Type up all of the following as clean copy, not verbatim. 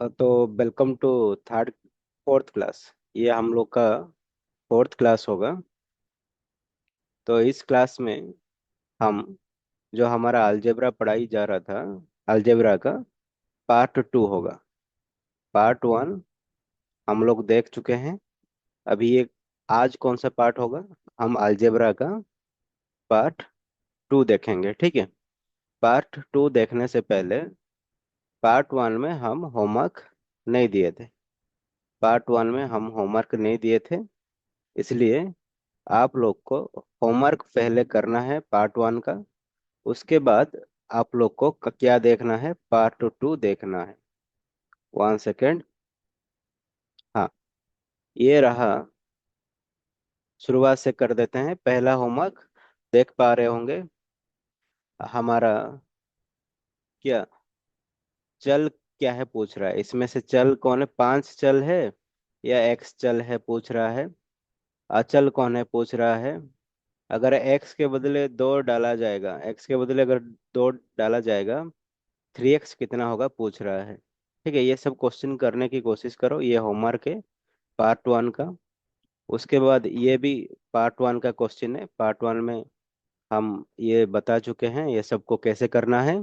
तो welcome to third fourth class. ये हम लोग का फोर्थ क्लास होगा। तो इस क्लास में हम जो हमारा अलजेब्रा पढ़ाई जा रहा था, अलजेब्रा का पार्ट टू होगा। पार्ट वन हम लोग देख चुके हैं। अभी ये आज कौन सा पार्ट होगा? हम अलजेब्रा का पार्ट टू देखेंगे, ठीक है। पार्ट टू देखने से पहले पार्ट वन में हम होमवर्क नहीं दिए थे। पार्ट वन में हम होमवर्क नहीं दिए थे, इसलिए आप लोग को होमवर्क पहले करना है पार्ट वन का। उसके बाद आप लोग को क्या देखना है? पार्ट टू देखना है। 1 सेकेंड। हाँ, ये रहा। शुरुआत से कर देते हैं। पहला होमवर्क देख पा रहे होंगे हमारा। क्या चल क्या है पूछ रहा है? इसमें से चल कौन है? 5 चल है या एक्स चल है पूछ रहा है। अचल कौन है पूछ रहा है। अगर एक्स के बदले 2 डाला जाएगा, एक्स के बदले अगर 2 डाला जाएगा, 3x कितना होगा पूछ रहा है। ठीक है, ये सब क्वेश्चन करने की कोशिश करो। ये होमवर्क है पार्ट वन का। उसके बाद ये भी पार्ट वन का क्वेश्चन है। पार्ट वन में हम ये बता चुके हैं ये सबको कैसे करना है।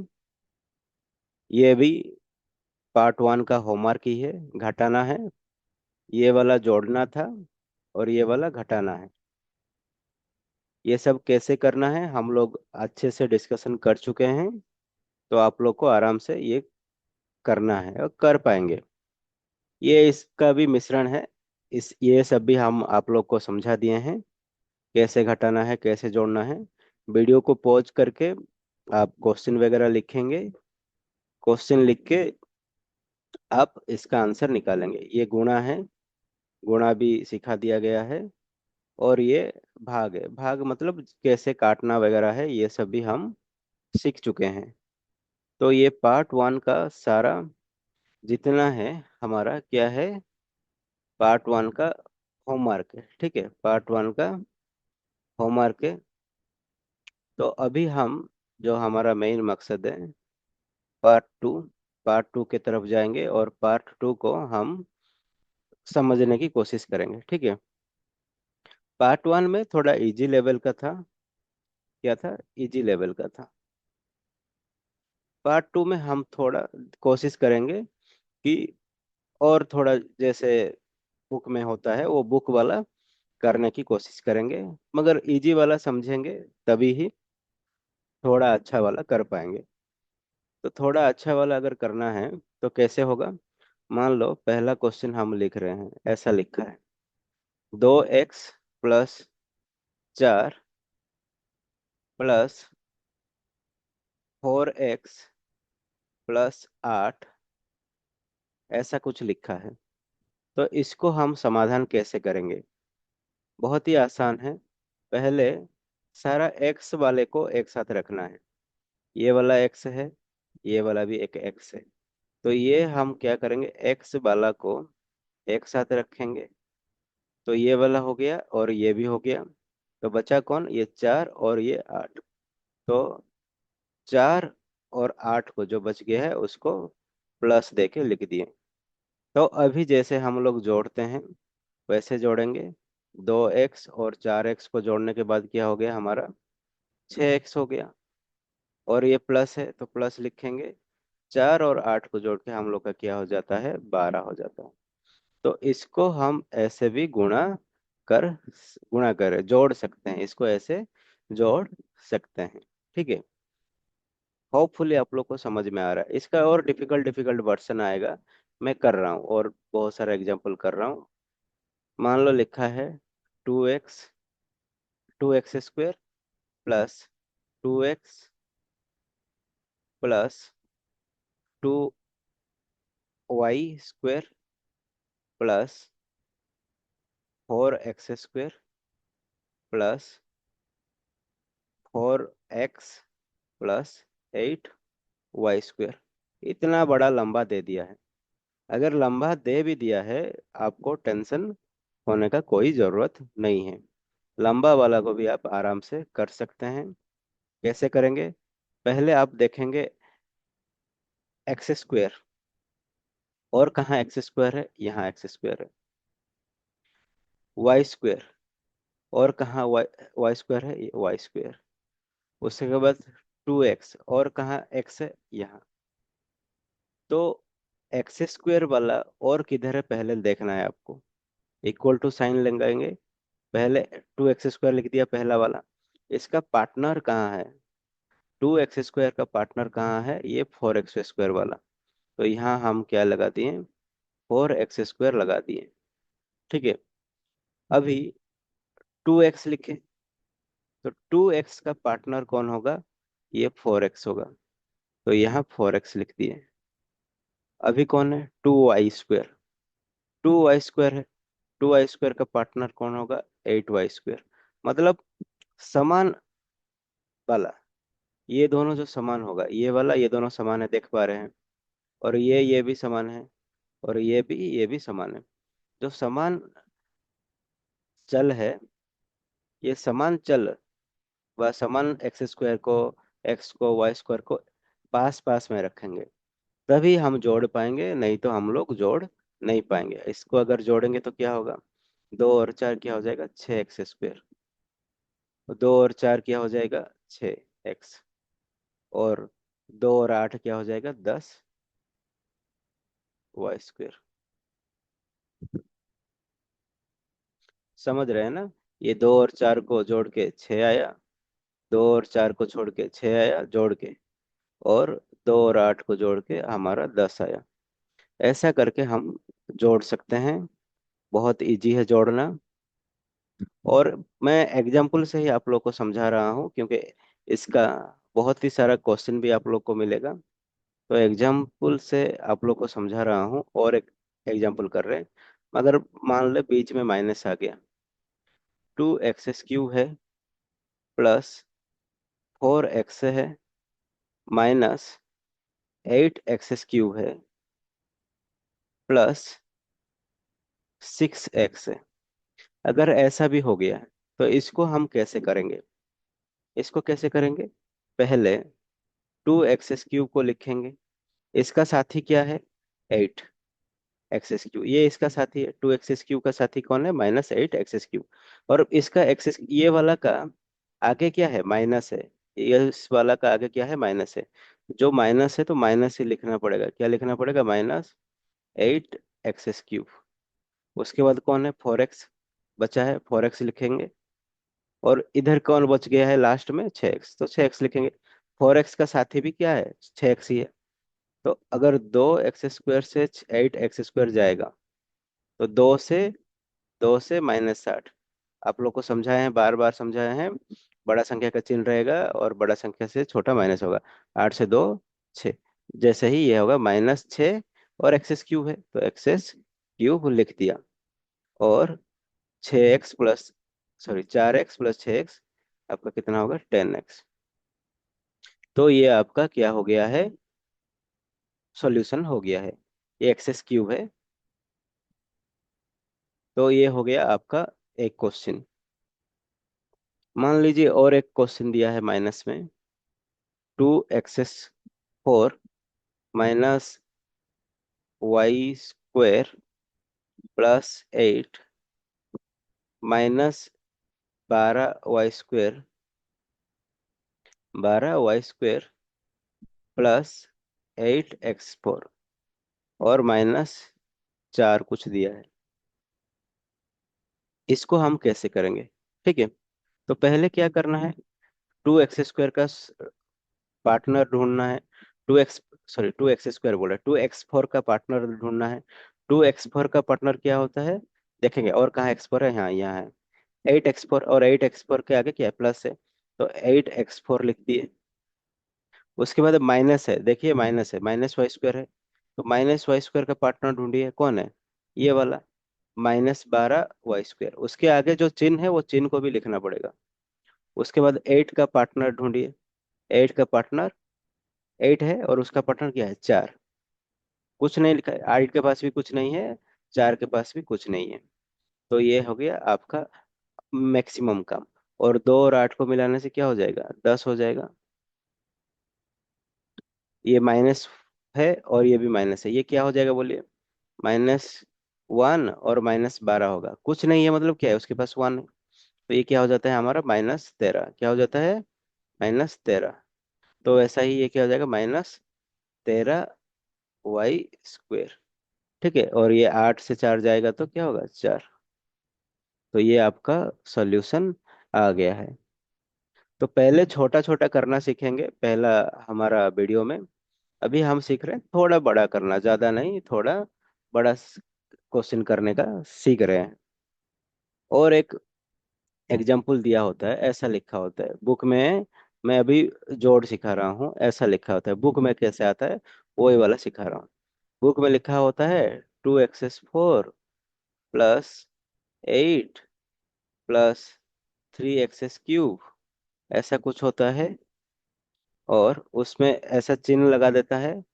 ये भी पार्ट वन का होमवर्क ही है। घटाना है, ये वाला जोड़ना था और ये वाला घटाना है। ये सब कैसे करना है हम लोग अच्छे से डिस्कशन कर चुके हैं। तो आप लोग को आराम से ये करना है और कर पाएंगे। ये इसका भी मिश्रण है। इस ये सब भी हम आप लोग को समझा दिए हैं कैसे घटाना है कैसे जोड़ना है। वीडियो को पॉज करके आप क्वेश्चन वगैरह लिखेंगे। क्वेश्चन लिख के आप इसका आंसर निकालेंगे। ये गुणा है, गुणा भी सिखा दिया गया है। और ये भाग है, भाग मतलब कैसे काटना वगैरह है, ये सब भी हम सीख चुके हैं। तो ये पार्ट वन का सारा जितना है हमारा क्या है, पार्ट वन का होमवर्क है। ठीक है, पार्ट वन का होमवर्क है। तो अभी हम जो हमारा मेन मकसद है पार्ट टू, पार्ट टू की तरफ जाएंगे और पार्ट टू को हम समझने की कोशिश करेंगे। ठीक है, पार्ट वन में थोड़ा इजी लेवल का था। क्या था? इजी लेवल का था। पार्ट टू में हम थोड़ा कोशिश करेंगे कि और थोड़ा जैसे बुक में होता है वो बुक वाला करने की कोशिश करेंगे। मगर इजी वाला समझेंगे तभी ही थोड़ा अच्छा वाला कर पाएंगे। तो थोड़ा अच्छा वाला अगर करना है तो कैसे होगा? मान लो पहला क्वेश्चन हम लिख रहे हैं, ऐसा लिखा है 2x + 4 + 4x + 8, ऐसा कुछ लिखा है। तो इसको हम समाधान कैसे करेंगे? बहुत ही आसान है। पहले सारा एक्स वाले को एक साथ रखना है। ये वाला एक्स है, ये वाला भी एक एक्स है। तो ये हम क्या करेंगे, एक्स वाला को एक साथ रखेंगे। तो ये वाला हो गया और ये भी हो गया। तो बचा कौन? ये 4 और ये 8। तो 4 और 8 को जो बच गया है उसको प्लस दे के लिख दिए। तो अभी जैसे हम लोग जोड़ते हैं वैसे जोड़ेंगे। 2x और 4x को जोड़ने के बाद क्या हो गया हमारा? 6x हो गया। और ये प्लस है तो प्लस लिखेंगे। 4 और 8 को जोड़ के हम लोग का क्या हो जाता है? 12 हो जाता है। तो इसको हम ऐसे भी कर गुणा कर जोड़ सकते हैं, इसको ऐसे जोड़ सकते हैं। ठीक है, होपफुली आप लोग को समझ में आ रहा है। इसका और डिफिकल्ट डिफिकल्ट वर्जन आएगा, मैं कर रहा हूँ और बहुत सारा एग्जांपल कर रहा हूँ। मान लो लिखा है 2x2 + 2x + 2y² +4x + 4x + 8y²। इतना बड़ा लंबा दे दिया है। अगर लंबा दे भी दिया है, आपको टेंशन होने का कोई जरूरत नहीं है। लंबा वाला को भी आप आराम से कर सकते हैं। कैसे करेंगे? पहले आप देखेंगे x²। और कहाँ एक्स स्क्वायर है, यहाँ एक्स स्क्वायर है। वाई स्क्वायर, और कहाँ वाई, वाई स्क्वायर है, ये वाई स्क्वायर। उसके बाद 2x, और कहाँ x है, यहाँ। तो एक्स स्क्वायर वाला और किधर है पहले देखना है आपको। इक्वल टू साइन लगाएंगे, पहले 2x स्क्वायर लिख दिया पहला वाला। इसका पार्टनर कहाँ है, 2x स्क्वायर का पार्टनर कहाँ है, ये 4x स्क्वायर वाला। तो यहाँ हम क्या लगा दिए, 4x स्क्वायर लगा दिए। ठीक है। अभी 2x लिखे, तो 2x का पार्टनर कौन होगा, ये 4x होगा। तो यहाँ 4x लिख दिए। अभी कौन है, 2y स्क्वायर, 2y स्क्वायर है। 2y स्क्वायर का पार्टनर कौन होगा, 8y स्क्वायर। मतलब समान वाला, ये दोनों जो समान होगा, ये वाला ये दोनों समान है, देख पा रहे हैं। और ये भी समान है, और ये भी समान है। जो समान चल है, ये समान चल व समान एक्स स्क्वायर को, एक्स को, वाई स्क्वायर को पास पास में रखेंगे, तभी हम जोड़ पाएंगे, नहीं तो हम लोग जोड़ नहीं पाएंगे। इसको अगर जोड़ेंगे तो क्या होगा, 2 और 4 क्या हो जाएगा, 6x स्क्वायर। 2 और 4 क्या हो जाएगा, 6x। और 2 और 8 क्या हो जाएगा, 10y स्क्वायर। समझ रहे हैं ना। ये 2 और 4 को जोड़ के 6 आया, 2 और 4 को छोड़ के 6 आया जोड़ के, और 2 और 8 को जोड़ के हमारा 10 आया। ऐसा करके हम जोड़ सकते हैं। बहुत इजी है जोड़ना। और मैं एग्जाम्पल से ही आप लोग को समझा रहा हूँ, क्योंकि इसका बहुत ही सारा क्वेश्चन भी आप लोग को मिलेगा। तो एग्जाम्पल से आप लोग को समझा रहा हूँ, और एक एग्जाम्पल कर रहे हैं। अगर मान ले बीच में माइनस आ गया, 2x क्यूब है प्लस 4x है माइनस 8x क्यूब है प्लस 6x है। अगर ऐसा भी हो गया, तो इसको हम कैसे करेंगे, इसको कैसे करेंगे, पहले 2x क्यूब को लिखेंगे। इसका साथी क्या है, 8x क्यूब। ये इसका साथी है, 2x क्यूब का साथी कौन है, -8x क्यूब। और इसका एक्स, ये वाला का आगे क्या है, माइनस है। ये इस वाला का आगे क्या है, माइनस है। जो माइनस है तो माइनस ही लिखना पड़ेगा। क्या लिखना पड़ेगा, -8x क्यूब। उसके बाद कौन है, 4x बचा है, 4x लिखेंगे। और इधर कौन बच गया है लास्ट में, 6x, तो 6x लिखेंगे। 4x का साथी भी क्या है, 6x ही है। तो अगर 2x स्क्वायर से 8x स्क्वायर जाएगा, तो 2 से -60। आप लोग को समझाए हैं, बार बार समझाए हैं। बड़ा संख्या का चिन्ह रहेगा और बड़ा संख्या से छोटा माइनस होगा। 8 से 2, 6। जैसे ही ये होगा -6, और एक्सेस क्यूब है तो एक्सेस क्यूब लिख दिया। और 6x plus, sorry 4x + 6x आपका कितना होगा, 10x। तो ये आपका क्या हो गया है, सॉल्यूशन हो गया है। ये एक्सेस क्यूब है। तो ये हो गया आपका एक क्वेश्चन। मान लीजिए और एक क्वेश्चन दिया है माइनस में, 2x4 -y² + 8 -12y², 12y² + 8x4, और -4 कुछ दिया है। इसको हम कैसे करेंगे, ठीक है। तो पहले क्या करना है, 2x² का पार्टनर ढूंढना है। 2x, सॉरी 2x² बोल रहा है, 2x4 का पार्टनर ढूंढना है। 2x4 का पार्टनर क्या होता है, देखेंगे। और कहाँ x4 है, यहाँ है। 8x4, और 8x4 के आगे क्या है, प्लस है। तो 8x4 लिख दिए। उसके बाद माइनस है, देखिए माइनस है, -y² है। तो -y² का पार्टनर ढूंढिए, कौन है, ये वाला, -12y²। उसके आगे जो चिन्ह है वो चिन्ह को भी लिखना पड़ेगा। उसके बाद 8 का पार्टनर ढूंढिए। 8 का पार्टनर 8 है, और उसका पार्टनर क्या है, 4। कुछ नहीं लिखा है, 8 के पास भी कुछ नहीं है, 4 के पास भी कुछ नहीं है। तो ये हो गया आपका मैक्सिमम काम। और 2 और 8 को मिलाने से क्या हो जाएगा, 10 हो जाएगा। ये माइनस है और ये भी माइनस है, ये क्या हो जाएगा बोलिए, -1 और -12 होगा, कुछ नहीं है मतलब क्या है, उसके पास 1 है। तो ये क्या हो जाता है हमारा -13, क्या हो जाता है -13। तो ऐसा ही ये क्या हो जाएगा -13y²। ठीक है, और ये 8 से 4 जाएगा तो क्या होगा 4। तो ये आपका सॉल्यूशन आ गया है। तो पहले छोटा छोटा करना सीखेंगे पहला हमारा वीडियो में। अभी हम सीख रहे हैं थोड़ा बड़ा करना, ज्यादा नहीं, थोड़ा बड़ा क्वेश्चन करने का सीख रहे हैं। और एक एग्जाम्पल दिया होता है, ऐसा लिखा होता है बुक में। मैं अभी जोड़ सिखा रहा हूँ, ऐसा लिखा होता है बुक में, कैसे आता है वही वाला सिखा रहा हूँ। बुक में लिखा होता है 2x4 + 8 +3x³ ऐसा कुछ होता है। और उसमें ऐसा चिन्ह लगा देता है,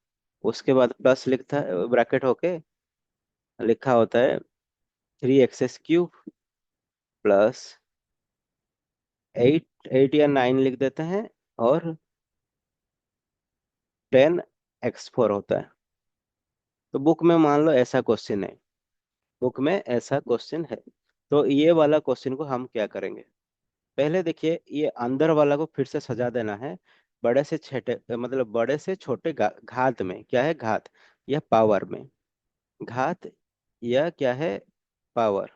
उसके बाद प्लस लिखता है, ब्रैकेट होके लिखा होता है 3x³ +8, 8 या 9 लिख देते हैं, और 10x4 होता है। तो बुक में मान लो ऐसा क्वेश्चन है, बुक में ऐसा क्वेश्चन है। तो ये वाला क्वेश्चन को हम क्या करेंगे, पहले देखिए ये अंदर वाला को फिर से सजा देना है। बड़े से छोटे मतलब बड़े से छोटे घात में, क्या है घात या पावर में, घात या क्या है पावर,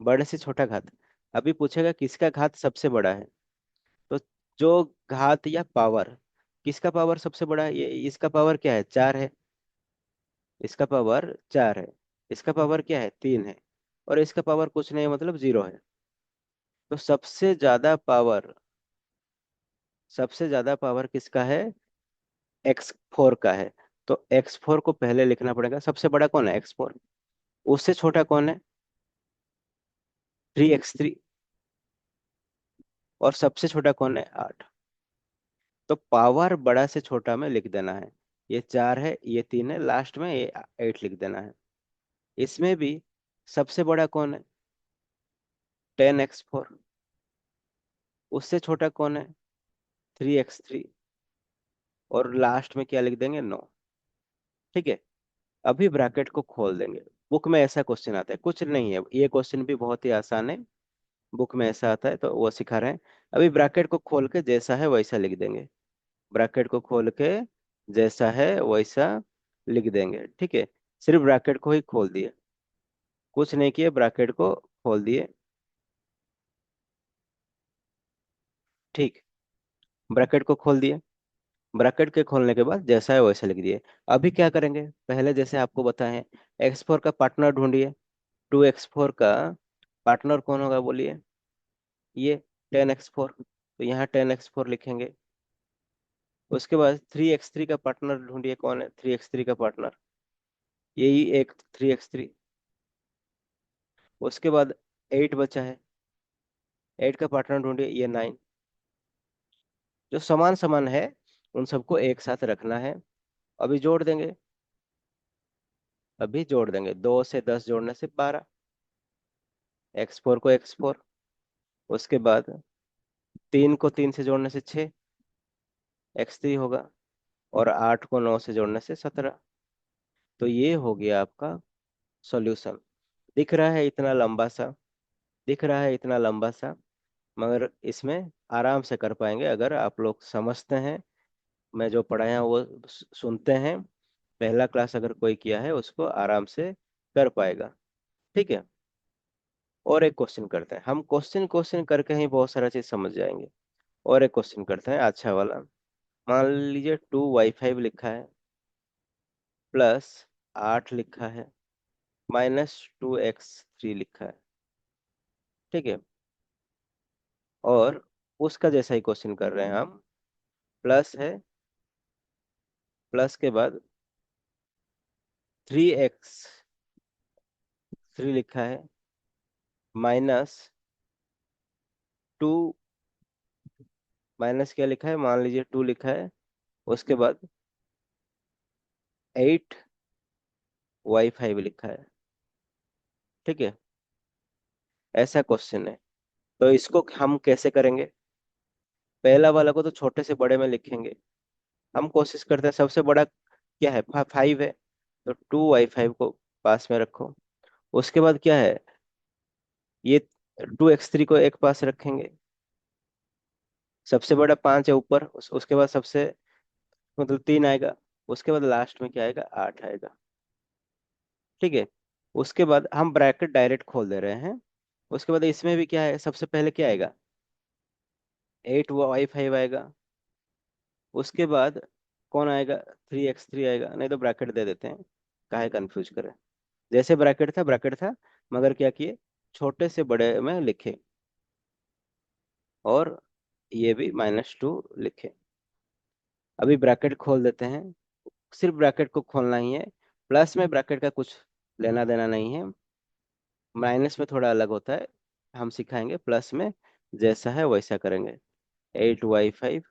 बड़े से छोटा घात। अभी पूछेगा किसका घात सबसे बड़ा है। तो जो घात या पावर, किसका पावर सबसे बड़ा है, ये इसका पावर क्या है 4 है, इसका पावर 4 है, इसका पावर क्या है 3 है, और इसका पावर कुछ नहीं है मतलब 0 है। तो सबसे ज्यादा पावर किसका है, x4 का है। तो x4 को पहले लिखना पड़ेगा, सबसे बड़ा कौन है x4, उससे छोटा कौन है 3x3, और सबसे छोटा कौन है 8। तो पावर बड़ा से छोटा में लिख देना है, ये 4 है, ये 3 है, लास्ट में ये 8 लिख देना है। इसमें भी सबसे बड़ा कौन है 10x4, उससे छोटा कौन है 3x3, और लास्ट में क्या लिख देंगे 9। ठीक है, अभी ब्रैकेट को खोल देंगे। बुक में ऐसा क्वेश्चन आता है, कुछ नहीं है, ये क्वेश्चन भी बहुत ही आसान है, बुक में ऐसा आता है तो वो सिखा रहे हैं। अभी ब्रैकेट को खोल के जैसा है वैसा लिख देंगे, ब्रैकेट को खोल के जैसा है वैसा लिख देंगे। ठीक है, सिर्फ ब्रैकेट को ही खोल दिए, कुछ नहीं किए, ब्रैकेट को खोल दिए। ठीक, ब्रैकेट को खोल दिए, ब्रैकेट के खोलने के बाद जैसा है वैसा लिख दिए। अभी क्या करेंगे, पहले जैसे आपको बताएं x4 का पार्टनर ढूंढिए। 2x4 का पार्टनर कौन होगा बोलिए, ये 10x4, तो यहाँ 10x4 लिखेंगे। उसके बाद 3x3 का पार्टनर ढूंढिए, कौन है 3x3 का पार्टनर, यही एक 3x3। उसके बाद 8 बचा है, 8 का पार्टनर ढूंढिए, ये 9। जो समान समान है उन सबको एक साथ रखना है। अभी जोड़ देंगे, अभी जोड़ देंगे, 2 से 10 जोड़ने से 12, x4 को x4, उसके बाद 3 को 3 से जोड़ने से 6, x3 होगा, और 8 को 9 से जोड़ने से 17। तो ये हो गया आपका सॉल्यूशन। दिख रहा है इतना लंबा सा, दिख रहा है इतना लंबा सा, मगर इसमें आराम से कर पाएंगे अगर आप लोग समझते हैं, मैं जो पढ़ाया वो सुनते हैं। पहला क्लास अगर कोई किया है उसको आराम से कर पाएगा। ठीक है, और एक क्वेश्चन करते हैं, हम क्वेश्चन क्वेश्चन करके ही बहुत सारा चीज समझ जाएंगे। और एक क्वेश्चन करते हैं अच्छा वाला। मान लीजिए 2y5 लिखा है, +8 लिखा है, -2x3 लिखा है। ठीक है, और उसका जैसा ही क्वेश्चन कर रहे हैं हम, प्लस है, प्लस के बाद 3x3 लिखा है, -2, माइनस क्या लिखा है मान लीजिए 2 लिखा है, उसके बाद 8y5 लिखा है। ठीक है, ऐसा क्वेश्चन है। तो इसको हम कैसे करेंगे, पहला वाला को तो छोटे से बड़े में लिखेंगे। हम कोशिश करते हैं सबसे बड़ा क्या है 5 है, तो 2y5 को पास में रखो। उसके बाद क्या है, ये 2x3 को एक पास रखेंगे। सबसे बड़ा 5 है ऊपर, उसके बाद सबसे मतलब 3 आएगा। उसके बाद लास्ट में क्या आएगा, 8 आएगा। ठीक है। उसके बाद हम ब्रैकेट डायरेक्ट खोल दे रहे हैं। उसके बाद इसमें भी क्या है, सबसे पहले क्या आएगा, 8y5 आएगा। उसके बाद कौन आएगा, 3x3 आएगा। नहीं तो ब्रैकेट दे देते हैं, काहे कंफ्यूज करें। जैसे ब्रैकेट था ब्रैकेट था, मगर क्या किए, छोटे से बड़े में लिखे। और ये भी -2 लिखे। अभी ब्रैकेट खोल देते हैं। सिर्फ ब्रैकेट को खोलना ही है। प्लस में ब्रैकेट का कुछ लेना देना नहीं है। माइनस में थोड़ा अलग होता है, हम सिखाएंगे। प्लस में जैसा है वैसा करेंगे। 8y5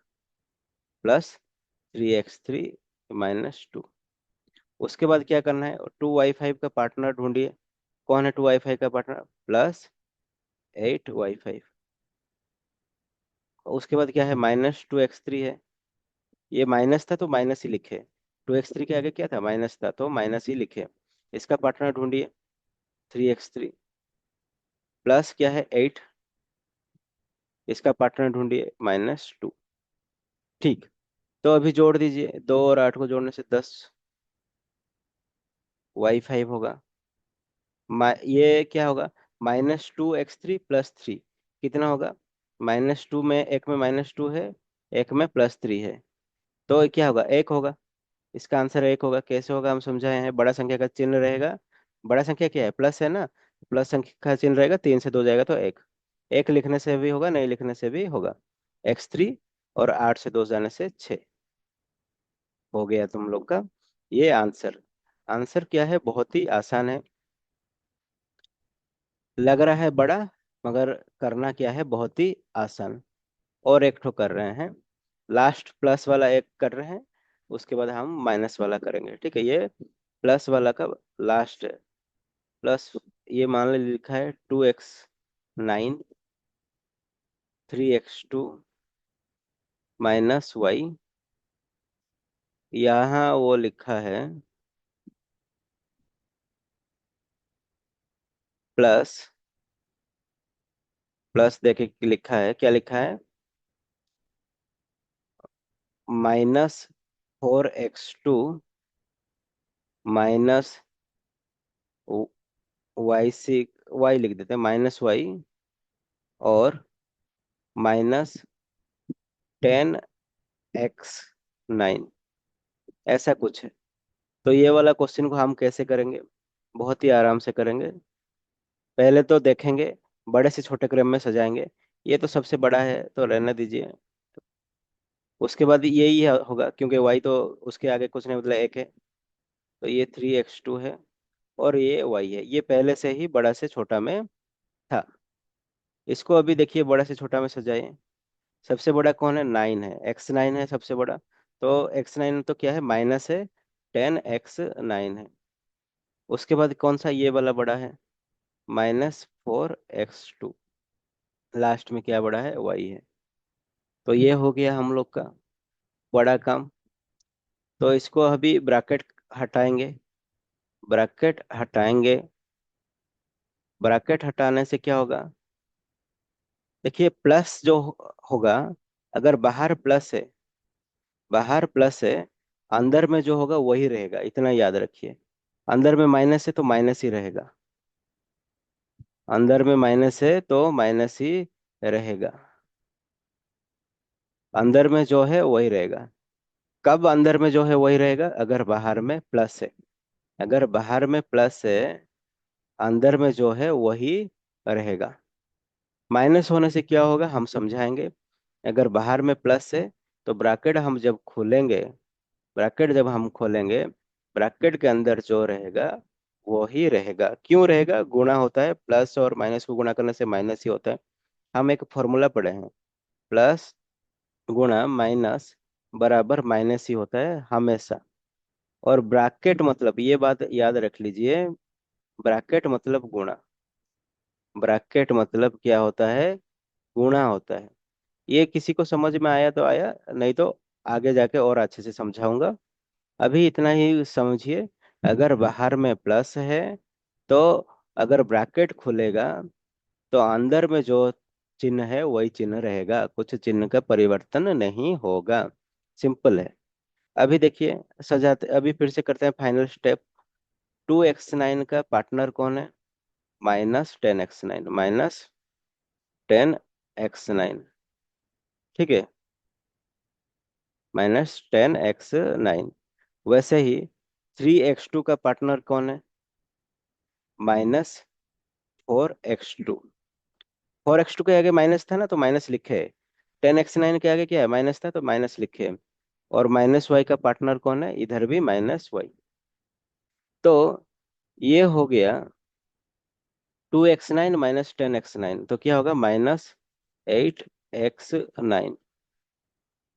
+3x3 -2। उसके बाद क्या करना है, 2y5 का पार्टनर ढूंढिए। कौन है 2y5 का पार्टनर, +8y5। उसके बाद क्या है, -2x3 है। ये माइनस था तो माइनस ही लिखे। 2x3 के आगे क्या था, माइनस था तो माइनस ही लिखे। इसका पार्टनर ढूंढिए, 3x3 प्लस क्या है 8। इसका पार्टनर ढूंढिए, -2। ठीक। तो अभी जोड़ दीजिए, 2 और 8 को जोड़ने से 10 y5 होगा। ये क्या होगा, -2x3 +3 कितना होगा, -2 में एक में -2 है, एक में +3 है, तो ये क्या होगा, एक होगा। इसका आंसर एक होगा। कैसे होगा, हम समझाए हैं। बड़ा संख्या का चिन्ह रहेगा। बड़ा संख्या क्या है, प्लस है ना। प्लस संख्या का चिन्ह रहेगा, 3 से 2 जाएगा तो एक। एक लिखने से भी होगा, नहीं लिखने से भी होगा। x3, और 8 से 2 जाने से 6। हो गया तुम लोग का ये आंसर। आंसर क्या है, बहुत ही आसान है। लग रहा है बड़ा, मगर करना क्या है, बहुत ही आसान। और एक ठो कर रहे हैं, लास्ट प्लस वाला एक कर रहे हैं। उसके बाद हम माइनस वाला करेंगे। ठीक है, ये प्लस वाला का लास्ट है। प्लस, ये मान लो लिखा है 2x9 3x2 -y। यहाँ वो लिखा है प्लस, प्लस देखे कि लिखा है, क्या लिखा है, -4x2 माइनस वाई लिख देते हैं, -y, और -10x9, ऐसा कुछ है। तो ये वाला क्वेश्चन को हम कैसे करेंगे, बहुत ही आराम से करेंगे। पहले तो देखेंगे, बड़े से छोटे क्रम में सजाएंगे। ये तो सबसे बड़ा है तो रहने दीजिए। उसके बाद यही होगा, क्योंकि y तो उसके आगे कुछ नहीं, मतलब एक है। तो ये 3x2 है, और ये y है। ये पहले से ही बड़ा से छोटा में था। इसको अभी देखिए बड़ा से छोटा में सजाइए। सबसे बड़ा कौन है, 9 है, x9 है सबसे बड़ा। तो x9 तो क्या है, माइनस है, 10x9 है। उसके बाद कौन सा, ये वाला बड़ा है, -4x2। लास्ट में क्या बड़ा है, y है। तो ये हो गया हम लोग का बड़ा काम। तो इसको अभी ब्रैकेट हटाएंगे। ब्रैकेट हटाएंगे। ब्रैकेट हटाने से क्या होगा, देखिए प्लस जो होगा, अगर बाहर प्लस है, बाहर प्लस है, अंदर में जो होगा वही रहेगा, इतना याद रखिए। अंदर में माइनस है तो माइनस ही रहेगा। अंदर में माइनस है तो माइनस ही रहेगा। अंदर में जो है वही रहेगा। कब अंदर में जो है वही रहेगा, अगर बाहर में प्लस है। अगर बाहर में प्लस है, अंदर में जो है वही रहेगा। माइनस होने से क्या होगा, हम समझाएंगे। अगर बाहर में प्लस है, तो ब्रैकेट हम जब खोलेंगे, ब्रैकेट जब हम खोलेंगे, ब्रैकेट के अंदर जो रहेगा वो ही रहेगा। क्यों रहेगा, गुणा होता है, प्लस और माइनस को गुणा करने से माइनस ही होता है। हम एक फॉर्मूला पढ़े हैं, प्लस गुणा माइनस बराबर माइनस ही होता है हमेशा। और ब्रैकेट मतलब, ये बात याद रख लीजिए, ब्रैकेट मतलब गुणा। ब्रैकेट मतलब क्या होता है, गुणा होता है। ये किसी को समझ में आया तो आया, नहीं तो आगे जाके और अच्छे से समझाऊंगा। अभी इतना ही समझिए। अगर बाहर में प्लस है तो अगर ब्रैकेट खुलेगा तो अंदर में जो चिन्ह है वही चिन्ह रहेगा, कुछ चिन्ह का परिवर्तन नहीं होगा। सिंपल है। अभी देखिए, सजाते अभी फिर से करते हैं फाइनल स्टेप। 2x9 का पार्टनर कौन है? -10x9, -10x9। ठीक है, -10x9। वैसे ही 3x2 का पार्टनर कौन है? -4x2। 4x2 के आगे माइनस था ना, तो माइनस लिखे। 10x9 के आगे क्या है? माइनस था, तो माइनस लिखे। और -y का पार्टनर कौन है? इधर भी -y। तो ये हो गया 2x9 -10x9, तो क्या होगा? -8x9।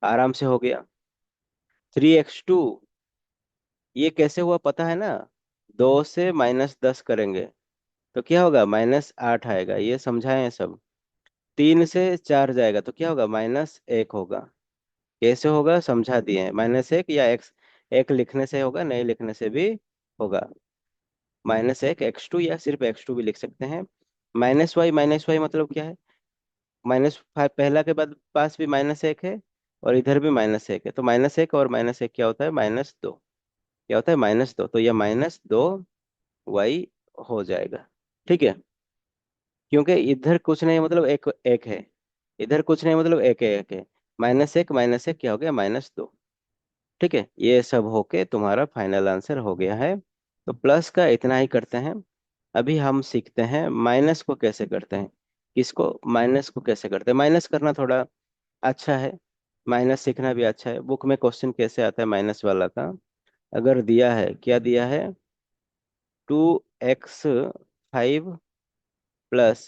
आराम से हो गया। 3x2, ये कैसे हुआ पता है ना? 2 से -10 करेंगे तो क्या होगा? -8 आएगा, ये समझाएं सब। 3 से 4 जाएगा तो क्या होगा? -1 होगा। कैसे होगा समझा दिए हैं। -1 या एक्स, एक लिखने से होगा, नहीं लिखने से भी होगा। -1x2, या सिर्फ x2 भी लिख सकते हैं। -y मतलब क्या है? -5 पहला के बाद पास भी -1 है, और इधर भी -1 है, तो -1 और -1 क्या होता है? -2। क्या होता है? -2। तो यह -2y हो जाएगा। ठीक है, क्योंकि इधर कुछ नहीं मतलब एक एक है, इधर कुछ नहीं मतलब एक है। -1 क्या हो गया? -2। ठीक है, ये सब होके तुम्हारा फाइनल आंसर हो गया है। तो प्लस का इतना ही करते हैं। अभी हम सीखते हैं माइनस को कैसे करते हैं। किसको? माइनस को कैसे करते हैं। माइनस करना थोड़ा अच्छा है, माइनस सीखना भी अच्छा है। बुक में क्वेश्चन कैसे आता है माइनस वाला का? अगर दिया है, क्या दिया है? 2x5 प्लस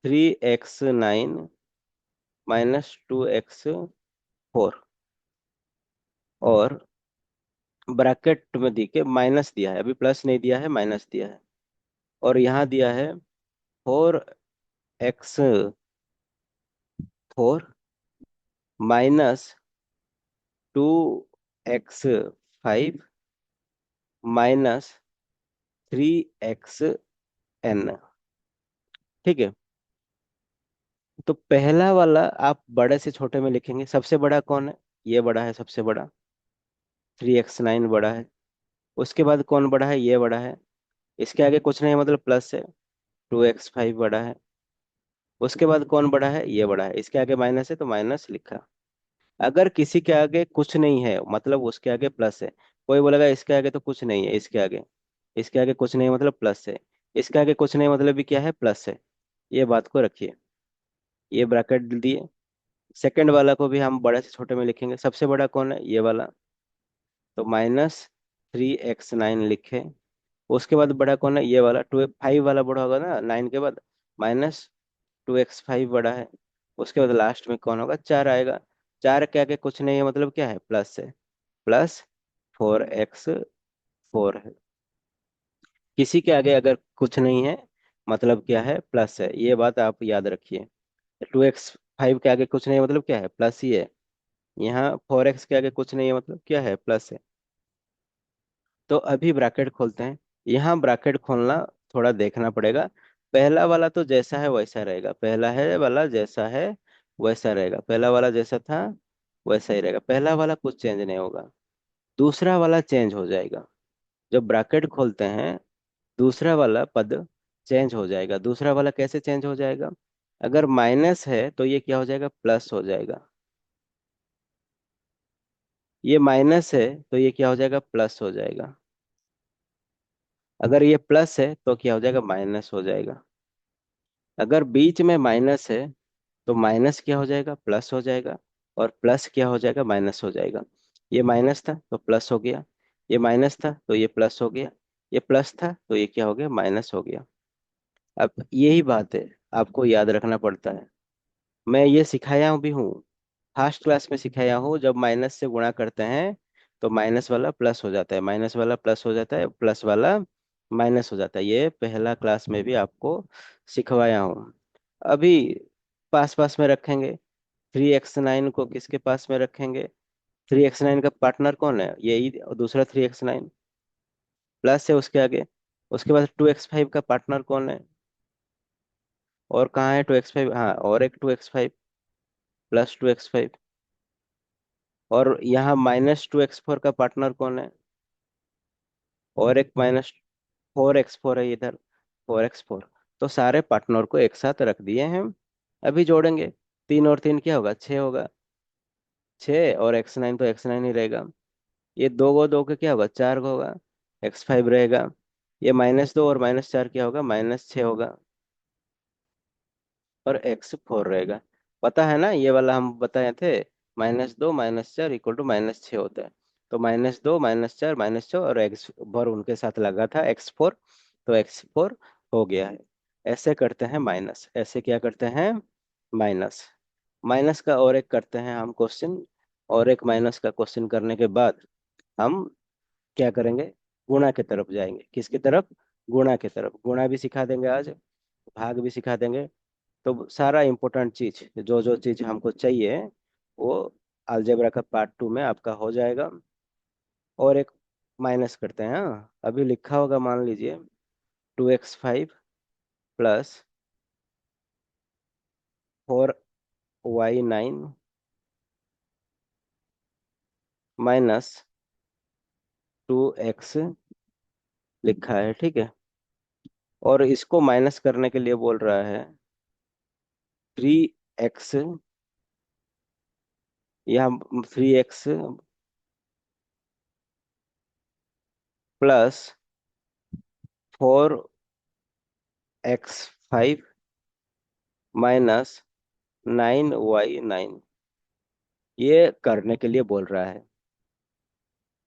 3x9 -2x4, और ब्रैकेट में दी के माइनस दिया है, अभी प्लस नहीं दिया है, माइनस दिया है। और यहाँ दिया है 4x4 -2x5 -3xn। ठीक है, तो पहला वाला आप बड़े से छोटे में लिखेंगे। सबसे बड़ा कौन है? ये बड़ा है, सबसे बड़ा 3x9 बड़ा है। उसके बाद कौन बड़ा है? ये बड़ा है। इसके आगे कुछ नहीं मतलब प्लस है, 2x5 बड़ा है। उसके बाद कौन बड़ा है? ये बड़ा है। इसके आगे माइनस है, तो माइनस लिखा। अगर किसी के आगे कुछ नहीं है मतलब उसके आगे प्लस है। कोई बोलेगा इसके आगे तो कुछ नहीं है, इसके आगे, इसके आगे कुछ नहीं मतलब प्लस है, इसके आगे कुछ नहीं मतलब भी क्या है? प्लस है। ये बात को रखिए। ये ब्रैकेट दिए। सेकंड वाला को भी हम बड़े से छोटे में लिखेंगे। सबसे बड़ा कौन है? ये वाला, तो -3x9 लिखे। उसके बाद बड़ा कौन है? ये वाला 2 5 वाला बड़ा होगा ना 9 के बाद, -2x5 बड़ा है। उसके बाद लास्ट में कौन होगा? 4 आएगा। 4 के आगे कुछ नहीं है मतलब क्या है? प्लस है, +4x4 है। किसी के आगे अगर कुछ नहीं है मतलब क्या है? प्लस है। ये बात आप याद रखिए। 2x5 के आगे कुछ नहीं है मतलब क्या है? प्लस ही है। यहाँ 4x के आगे कुछ नहीं है मतलब क्या है? प्लस है। तो अभी ब्रैकेट खोलते हैं। यहाँ ब्रैकेट खोलना थोड़ा देखना पड़ेगा। पहला वाला तो जैसा है वैसा रहेगा, पहला है वाला जैसा है वैसा रहेगा, पहला वाला जैसा था वैसा ही रहेगा, पहला वाला कुछ चेंज नहीं होगा। दूसरा वाला चेंज हो जाएगा। जब ब्रैकेट खोलते हैं, दूसरा वाला पद चेंज हो जाएगा। दूसरा वाला कैसे चेंज हो जाएगा? अगर माइनस है तो ये क्या हो जाएगा? प्लस हो जाएगा। ये माइनस है तो ये क्या हो जाएगा? प्लस हो जाएगा। अगर ये प्लस है तो क्या हो जाएगा? माइनस हो जाएगा। अगर बीच में माइनस है तो माइनस क्या हो जाएगा? प्लस हो जाएगा। और प्लस क्या हो जाएगा? माइनस हो जाएगा। ये माइनस था तो प्लस हो गया, ये माइनस था तो ये प्लस हो गया, ये प्लस था तो ये क्या हो गया? माइनस हो गया। अब यही बात है, आपको याद रखना पड़ता है। मैं ये सिखाया भी हूँ, फर्स्ट क्लास में सिखाया हूँ। जब माइनस से गुणा करते हैं तो माइनस वाला प्लस हो जाता है, माइनस वाला प्लस हो जाता है, प्लस वाला माइनस हो जाता है। ये पहला क्लास में भी आपको सिखवाया हूँ। अभी पास पास में रखेंगे। 3x9 को किसके पास में रखेंगे? 3x9 का पार्टनर कौन है? यही दूसरा 3x9। प्लस है उसके आगे। उसके बाद 2x5 का पार्टनर कौन है? और कहाँ है 2x5? हाँ, और एक 2x5 प्लस 2x5। और यहाँ -2x4 का पार्टनर कौन है? और एक -4x4 है इधर, 4x4। तो सारे पार्टनर को एक साथ रख दिए हैं। अभी जोड़ेंगे, 3 और 3 क्या होगा? 6 होगा। 6 और x9 तो x9 ही रहेगा। ये 2 को 2 के क्या होगा? 4 का होगा। x5 रहेगा। ये -2 और -4 क्या होगा? -6 होगा। और x4 रहेगा। पता है ना, ये वाला हम बताए थे, -2 -4 इक्वल टू -6 होता है। तो -2 -4 -6 और एक्स भर उनके साथ लगा था x4। तो x4 हो गया है। ऐसे करते हैं माइनस, ऐसे क्या करते हैं? माइनस। माइनस का और एक करते हैं हम क्वेश्चन। और एक माइनस का क्वेश्चन करने के बाद हम क्या करेंगे? गुणा की तरफ जाएंगे। किसकी तरफ? गुणा की तरफ। गुणा भी सिखा देंगे आज, भाग भी सिखा देंगे। तो सारा इम्पोर्टेंट चीज, जो जो चीज हमको चाहिए, वो अलजेब्रा का पार्ट 2 में आपका हो जाएगा। और एक माइनस करते हैं। हाँ, अभी लिखा होगा, मान लीजिए 2x5 plus 4y9 minus 2x लिखा है, ठीक है। और इसको माइनस करने के लिए बोल रहा है 3x, यहाँ 3x plus 4x5 minus 9y9, ये करने के लिए बोल रहा है।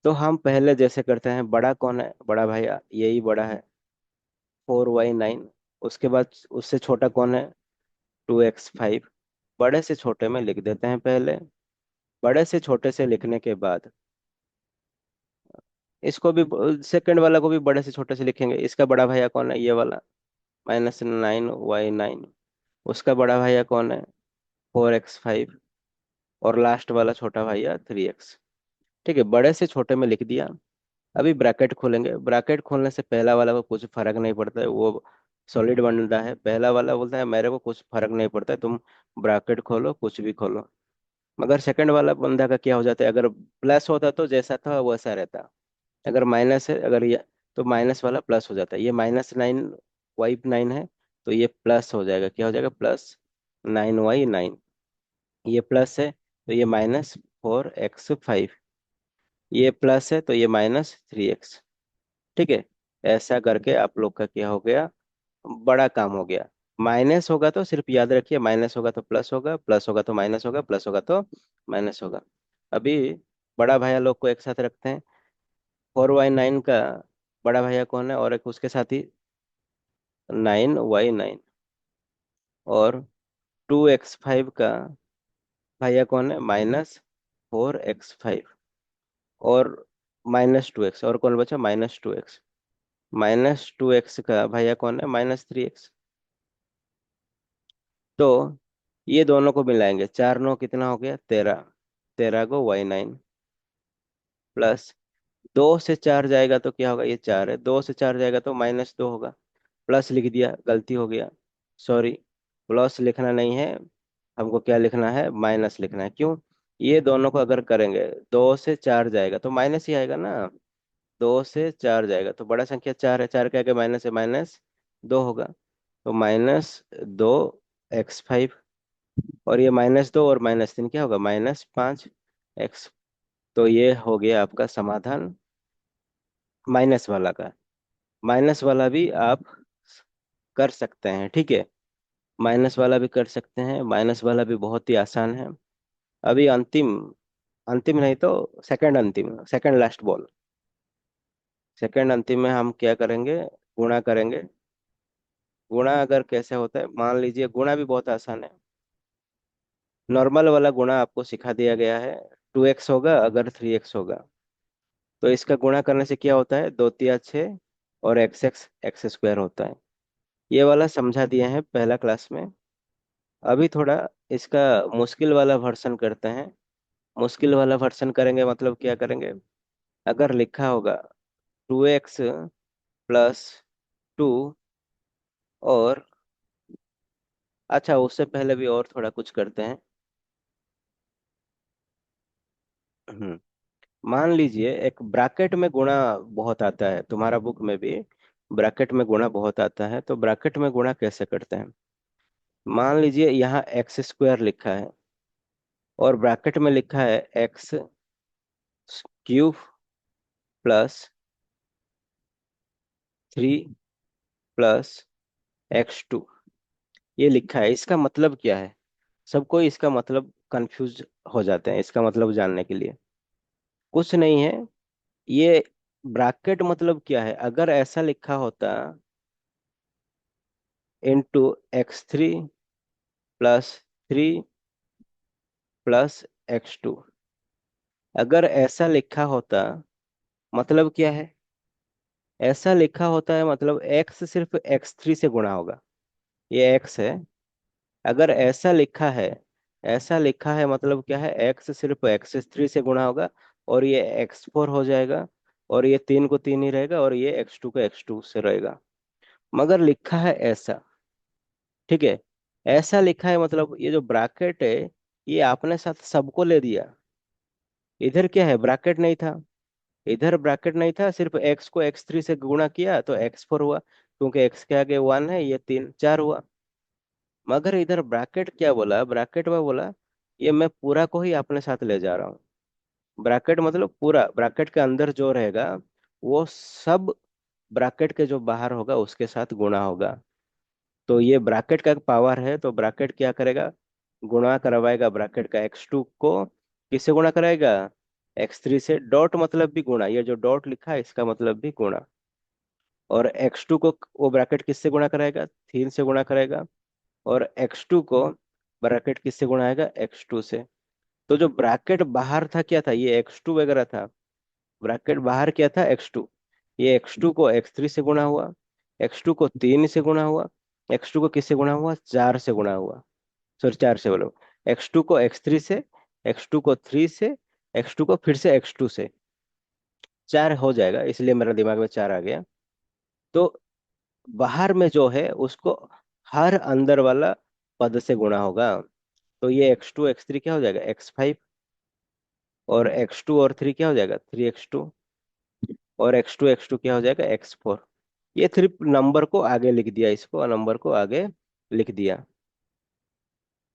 तो हम पहले जैसे करते हैं, बड़ा कौन है? बड़ा भैया यही बड़ा है, 4y9। उसके बाद उससे छोटा कौन है? 2x5। बड़े से छोटे में लिख देते हैं पहले। बड़े से छोटे से लिखने के बाद इसको भी, सेकंड वाला को भी बड़े से छोटे से लिखेंगे। इसका बड़ा भैया कौन है? ये वाला, -9y9। उसका बड़ा भैया कौन है? 4x5। और लास्ट वाला छोटा भैया 3x। ठीक है, बड़े से छोटे में लिख दिया। अभी ब्रैकेट खोलेंगे। ब्रैकेट खोलने से पहला वाला को कुछ फर्क नहीं पड़ता है, वो सॉलिड बंदा है। पहला वाला बोलता है मेरे को कुछ फर्क नहीं पड़ता है, तुम ब्रैकेट खोलो, कुछ भी खोलो। मगर सेकंड वाला बंदा का क्या हो जाता है? अगर प्लस होता तो जैसा था वैसा रहता। अगर माइनस है, अगर ये, तो माइनस वाला प्लस हो जाता है। ये -9y9 है, तो ये प्लस हो जाएगा। क्या हो जाएगा? +9y9। ये प्लस है, तो ये -4x5। ये प्लस है, तो ये -3x। ठीक है। ऐसा करके आप लोग का क्या हो गया? बड़ा काम हो गया। माइनस होगा तो सिर्फ याद रखिए, माइनस होगा तो प्लस होगा, प्लस होगा तो माइनस होगा, प्लस होगा तो माइनस होगा। अभी बड़ा भैया लोग को एक साथ रखते हैं। 4y9 का बड़ा भैया कौन है? और एक उसके साथ ही 9y9। और 2x5 का भैया कौन है? -4x5। और -2x। और कौन बचा? -2x। -2x का भैया कौन है? -3x। तो ये दोनों को मिलाएंगे, 4 9 कितना हो गया? 13। 13 को y9 प्लस 2 से 4 जाएगा तो क्या होगा? ये 4 है, 2 से 4 जाएगा तो -2 होगा। प्लस लिख दिया, गलती हो गया, सॉरी। प्लस लिखना नहीं है, हमको क्या लिखना है? माइनस लिखना है। क्यों? ये दोनों को अगर करेंगे, 2 से 4 जाएगा तो माइनस ही आएगा ना। 2 से 4 जाएगा तो बड़ा संख्या 4 है, 4 के आगे माइनस है, -2 होगा। तो -2x5। और ये -2 और -3 क्या होगा? -5x। तो ये हो गया आपका समाधान माइनस वाला का। माइनस वाला भी आप कर सकते हैं, ठीक है। माइनस वाला भी कर सकते हैं, माइनस वाला भी बहुत ही आसान है। अभी अंतिम, अंतिम नहीं तो सेकंड अंतिम, सेकंड लास्ट बॉल। सेकंड अंतिम में हम क्या करेंगे? गुणा करेंगे। गुणा अगर कैसे होता है, मान लीजिए गुणा भी बहुत आसान है। नॉर्मल वाला गुणा आपको सिखा दिया गया है। 2x होगा अगर 3x होगा, तो इसका गुणा करने से क्या होता है? 2 तिया 6 और x होता है। ये वाला समझा दिए हैं पहला क्लास में। अभी थोड़ा इसका मुश्किल वाला वर्सन करते हैं। मुश्किल वाला वर्सन करेंगे मतलब क्या करेंगे? अगर लिखा होगा 2x+2। और अच्छा, उससे पहले भी और थोड़ा कुछ करते हैं। हम्म मान लीजिए एक ब्रैकेट में गुणा बहुत आता है, तुम्हारा बुक में भी ब्रैकेट में गुणा बहुत आता है, तो ब्रैकेट में गुणा कैसे करते हैं। मान लीजिए यहाँ x² लिखा है और ब्रैकेट में लिखा है x³ +3 + x2। ये लिखा है, इसका मतलब क्या है। सबको इसका मतलब कंफ्यूज हो जाते हैं इसका मतलब जानने के लिए। कुछ नहीं है, ये ब्रैकेट मतलब क्या है, अगर ऐसा लिखा होता *x3 + 3 + x2, अगर ऐसा लिखा होता मतलब क्या है, ऐसा लिखा होता है मतलब x सिर्फ x3 से गुणा होगा। ये x है, अगर ऐसा लिखा है मतलब क्या है, x सिर्फ x3 से गुणा होगा और ये x4 हो जाएगा। और ये 3 को 3 ही रहेगा और ये x2 को x2 से रहेगा। मगर लिखा है ऐसा, ठीक है। ऐसा लिखा है मतलब ये जो ब्रैकेट है, ये आपने साथ सबको ले दिया। इधर क्या है, ब्रैकेट नहीं था। इधर ब्रैकेट नहीं था, सिर्फ x को x3 से गुणा किया तो x4 हुआ, क्योंकि x के आगे 1 है, ये 3 4 हुआ। मगर इधर ब्रैकेट क्या बोला, ब्रैकेट में बोला ये मैं पूरा को ही अपने साथ ले जा रहा हूँ। ब्रैकेट मतलब पूरा, ब्रैकेट के अंदर जो रहेगा वो सब ब्रैकेट के जो बाहर होगा उसके साथ गुणा होगा। तो ये ब्रैकेट का पावर है, तो ब्रैकेट क्या करेगा, गुणा करवाएगा ब्रैकेट का x2 को। किससे गुणा कराएगा, x3 से। डॉट मतलब भी गुणा, ये जो डॉट लिखा है इसका मतलब भी गुणा। और x2 को वो ब्रैकेट किससे गुणा कराएगा, 3 से गुणा कराएगा। और x2 को ब्रैकेट किससे गुणा आएगा, x2 से। तो जो ब्रैकेट बाहर था क्या था, ये x2 वगैरह था। ब्रैकेट बाहर क्या था, x2। ये x2 को x3 से गुणा हुआ, x2 को 3 से गुणा हुआ, x2 को किससे गुणा हुआ, 4 से गुणा हुआ। सॉरी, 4 से बोलो। x2 को x3 से, x2 को 3 से, x2 को फिर से x2 से। 4 हो जाएगा, इसलिए मेरा दिमाग में 4 आ गया। तो बाहर में जो है उसको हर अंदर वाला पद से गुणा होगा। तो ये x2 x3 क्या हो जाएगा, x5। और x2 और 3 क्या हो जाएगा, 3x2। और x2 क्या हो जाएगा, x4। ये सिर्फ नंबर को आगे लिख दिया, इसको नंबर को आगे लिख दिया।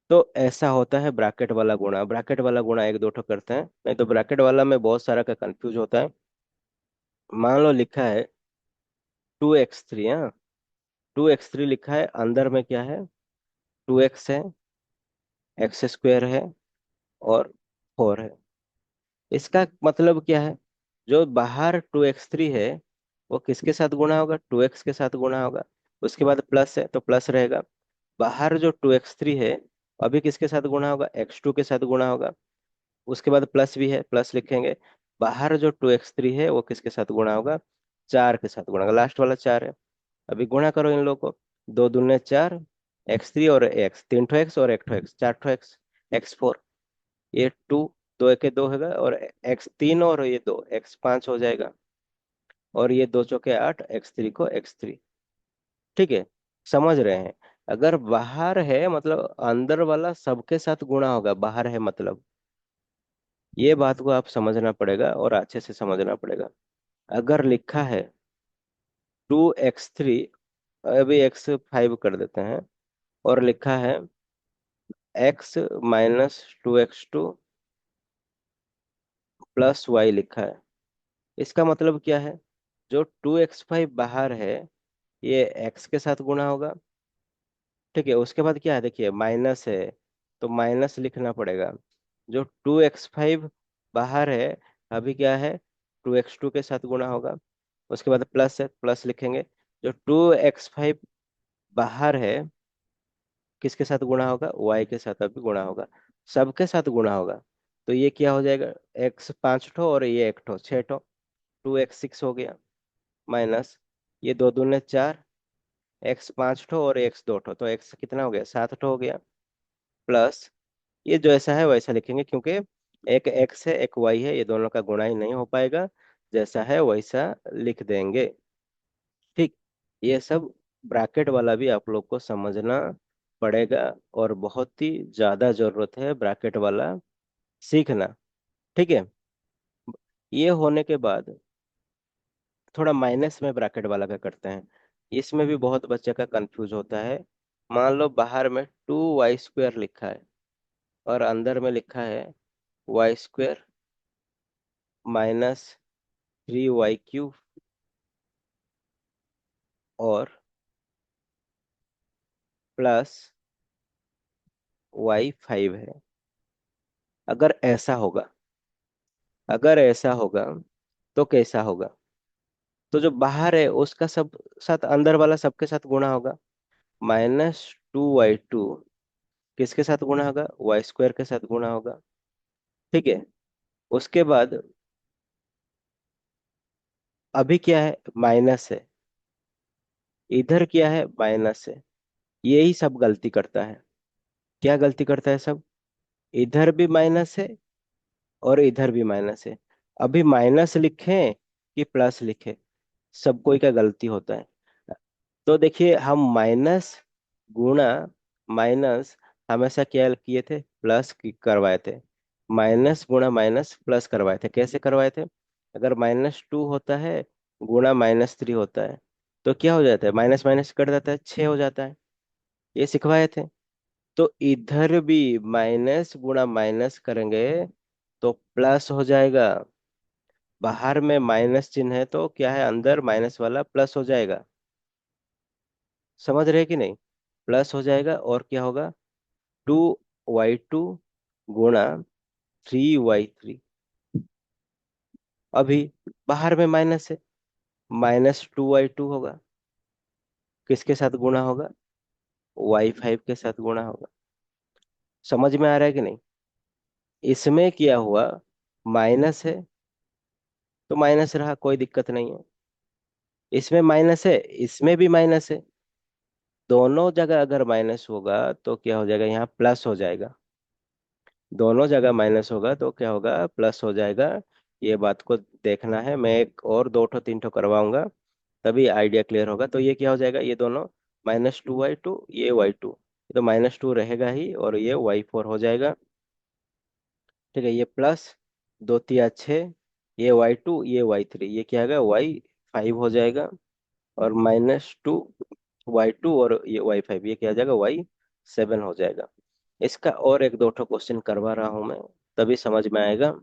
तो ऐसा होता है ब्रैकेट वाला गुणा। ब्रैकेट वाला गुणा एक दो ठो करते हैं, नहीं तो ब्रैकेट वाला में बहुत सारा का कंफ्यूज होता है। मान लो लिखा है 2x3। हाँ, 2x3 लिखा है, अंदर में क्या है, 2x है, x² है और 4 है। इसका मतलब क्या है, जो बाहर 2x3 है वो किसके साथ गुणा होगा, 2x के साथ गुणा होगा। उसके बाद प्लस है तो प्लस रहेगा। बाहर जो 2x3 है अभी किसके साथ गुणा होगा, x2 के साथ गुणा होगा। उसके बाद प्लस भी है, प्लस लिखेंगे। बाहर जो 2x3 है वो किसके साथ गुणा होगा, 4 के साथ गुणा होगा, लास्ट वाला 4 है। अभी गुणा करो इन लोगों को, 2 दूने 4, x3 और x, 3 ठो x और 1 ठो x, 4 ठो x, x4। ये 2, 2 एके 2 होगा और x3 और ये 2, x5 हो जाएगा। और ये 2 चौके 8, x3 को x3। ठीक है, समझ रहे हैं। अगर बाहर है मतलब अंदर वाला सबके साथ गुणा होगा, बाहर है मतलब। ये बात को आप समझना पड़ेगा और अच्छे से समझना पड़ेगा। अगर लिखा है 2x3, अभी x5 कर देते हैं, और लिखा है x-2x2 +y लिखा है। इसका मतलब क्या है, जो 2x5 बाहर है ये x के साथ गुणा होगा। ठीक है, उसके बाद क्या है, देखिए माइनस है तो माइनस लिखना पड़ेगा। जो 2x5 बाहर है अभी क्या है, 2x2 के साथ गुणा होगा। उसके बाद प्लस है, प्लस लिखेंगे। जो 2x5 बाहर है किसके साथ गुणा होगा, y के साथ अभी गुणा होगा, सबके साथ गुणा होगा। तो ये क्या हो जाएगा, x 5 ठो और ये 1 ठो, 6 ठो, 2x6 हो गया। माइनस ये 2 दूने 4, x 5 ठो और x 2 ठो, तो x कितना हो गया, 7 ठो हो गया। प्लस ये जो ऐसा है वैसा लिखेंगे, क्योंकि एक x है एक y है, ये दोनों का गुणा ही नहीं हो पाएगा। जैसा है वैसा लिख देंगे। ठीक। ये सब ब्रैकेट वाला भी आप लोग को समझना पड़ेगा, और बहुत ही ज्यादा जरूरत है ब्रैकेट वाला सीखना। ठीक है। ये होने के बाद थोड़ा माइनस में ब्रैकेट वाला का करते हैं। इसमें भी बहुत बच्चे का कंफ्यूज होता है। मान लो बाहर में 2y² लिखा है, और अंदर में लिखा है y² -3y³ और +y5 है। अगर ऐसा होगा, अगर ऐसा होगा तो कैसा होगा? तो जो बाहर है उसका सब साथ अंदर वाला सबके साथ गुणा होगा। -2y2 किसके साथ गुणा होगा? y² के साथ गुणा होगा। ठीक है। उसके बाद अभी क्या है? माइनस है। इधर क्या है? माइनस है। यही सब गलती करता है। क्या गलती करता है सब? इधर भी माइनस है और इधर भी माइनस है। अभी माइनस लिखें कि प्लस लिखें, सब कोई का गलती होता है। तो देखिए, हम माइनस गुणा माइनस हमेशा क्या किए थे? प्लस करवाए थे। माइनस गुणा माइनस प्लस करवाए थे। कैसे करवाए थे? अगर -2 होता है गुणा -3 होता है, तो क्या हो जाता है? माइनस माइनस कट जाता है, 6 हो जाता है। ये सिखवाए थे। तो इधर भी माइनस गुणा माइनस करेंगे तो प्लस हो जाएगा। बाहर में माइनस चिन्ह है तो क्या है? अंदर माइनस वाला प्लस हो जाएगा। समझ रहे कि नहीं? प्लस हो जाएगा, और क्या होगा? 2y2 गुणा 3y3। अभी बाहर में माइनस है, -2y2 होगा। किसके साथ गुणा होगा? y5 के साथ गुणा होगा। समझ में आ रहा है कि नहीं? इसमें क्या हुआ? माइनस है तो माइनस रहा, कोई दिक्कत नहीं है। इसमें माइनस है, इसमें भी माइनस है। दोनों जगह अगर माइनस होगा तो क्या हो जाएगा? यहाँ प्लस हो जाएगा। दोनों जगह माइनस होगा तो क्या होगा? प्लस हो जाएगा। ये बात को देखना है। मैं एक और दो ठो तीन ठो करवाऊंगा, तभी आइडिया क्लियर होगा। तो ये क्या हो जाएगा? ये दोनों -2y2, ये y2, तो -2 रहेगा ही, और ये y4 हो जाएगा। ठीक है। ये प्लस 2 × 3 = 6, ये y2 ये y3, ये क्या होगा? y5 हो जाएगा। और -2y2 और ये y5, ये क्या हो जाएगा? y7 हो जाएगा। इसका और एक दो ठो क्वेश्चन करवा रहा हूं मैं, तभी समझ में आएगा।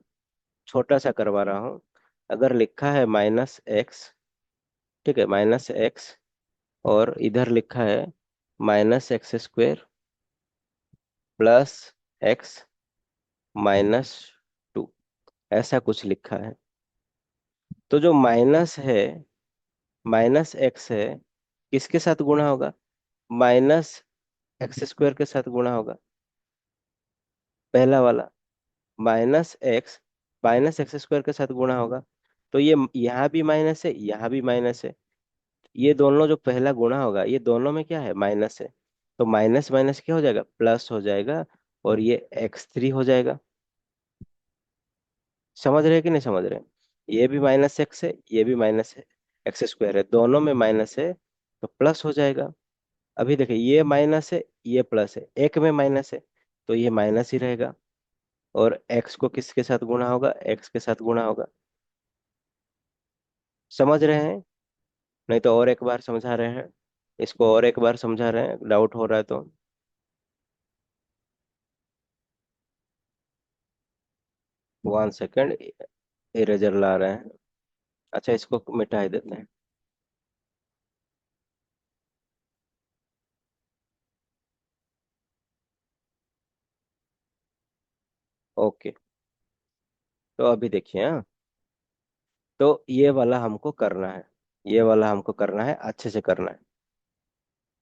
छोटा सा करवा रहा हूँ। अगर लिखा है -x, ठीक है, -x, और इधर लिखा है -x² +x -2, ऐसा कुछ लिखा है। तो जो माइनस है, -x है, किसके साथ गुणा होगा? -x² के साथ गुणा होगा। पहला वाला -x -x² के साथ गुणा होगा। तो ये यहाँ भी माइनस है, यहाँ भी माइनस है। ये दोनों जो पहला गुणा होगा, ये दोनों में क्या है? माइनस है। तो माइनस माइनस क्या हो जाएगा? प्लस हो जाएगा, और ये x3 हो जाएगा। समझ रहे कि नहीं समझ रहे? ये भी -x है, ये भी -x² है, दोनों में माइनस है, तो प्लस हो जाएगा। अभी देखिए, ये माइनस है, ये प्लस है, एक में माइनस है, तो ये माइनस ही रहेगा। और x को किसके साथ गुणा होगा? x के साथ गुणा होगा। समझ रहे हैं? नहीं तो और एक बार समझा रहे हैं, इसको और एक बार समझा रहे हैं, डाउट हो रहा है तो। 1 सेकेंड, इरेजर ला रहे हैं। अच्छा, इसको मिटा ही देते हैं। ओके। तो अभी देखिए, हाँ, तो ये वाला हमको करना है, ये वाला हमको करना है, अच्छे से करना है।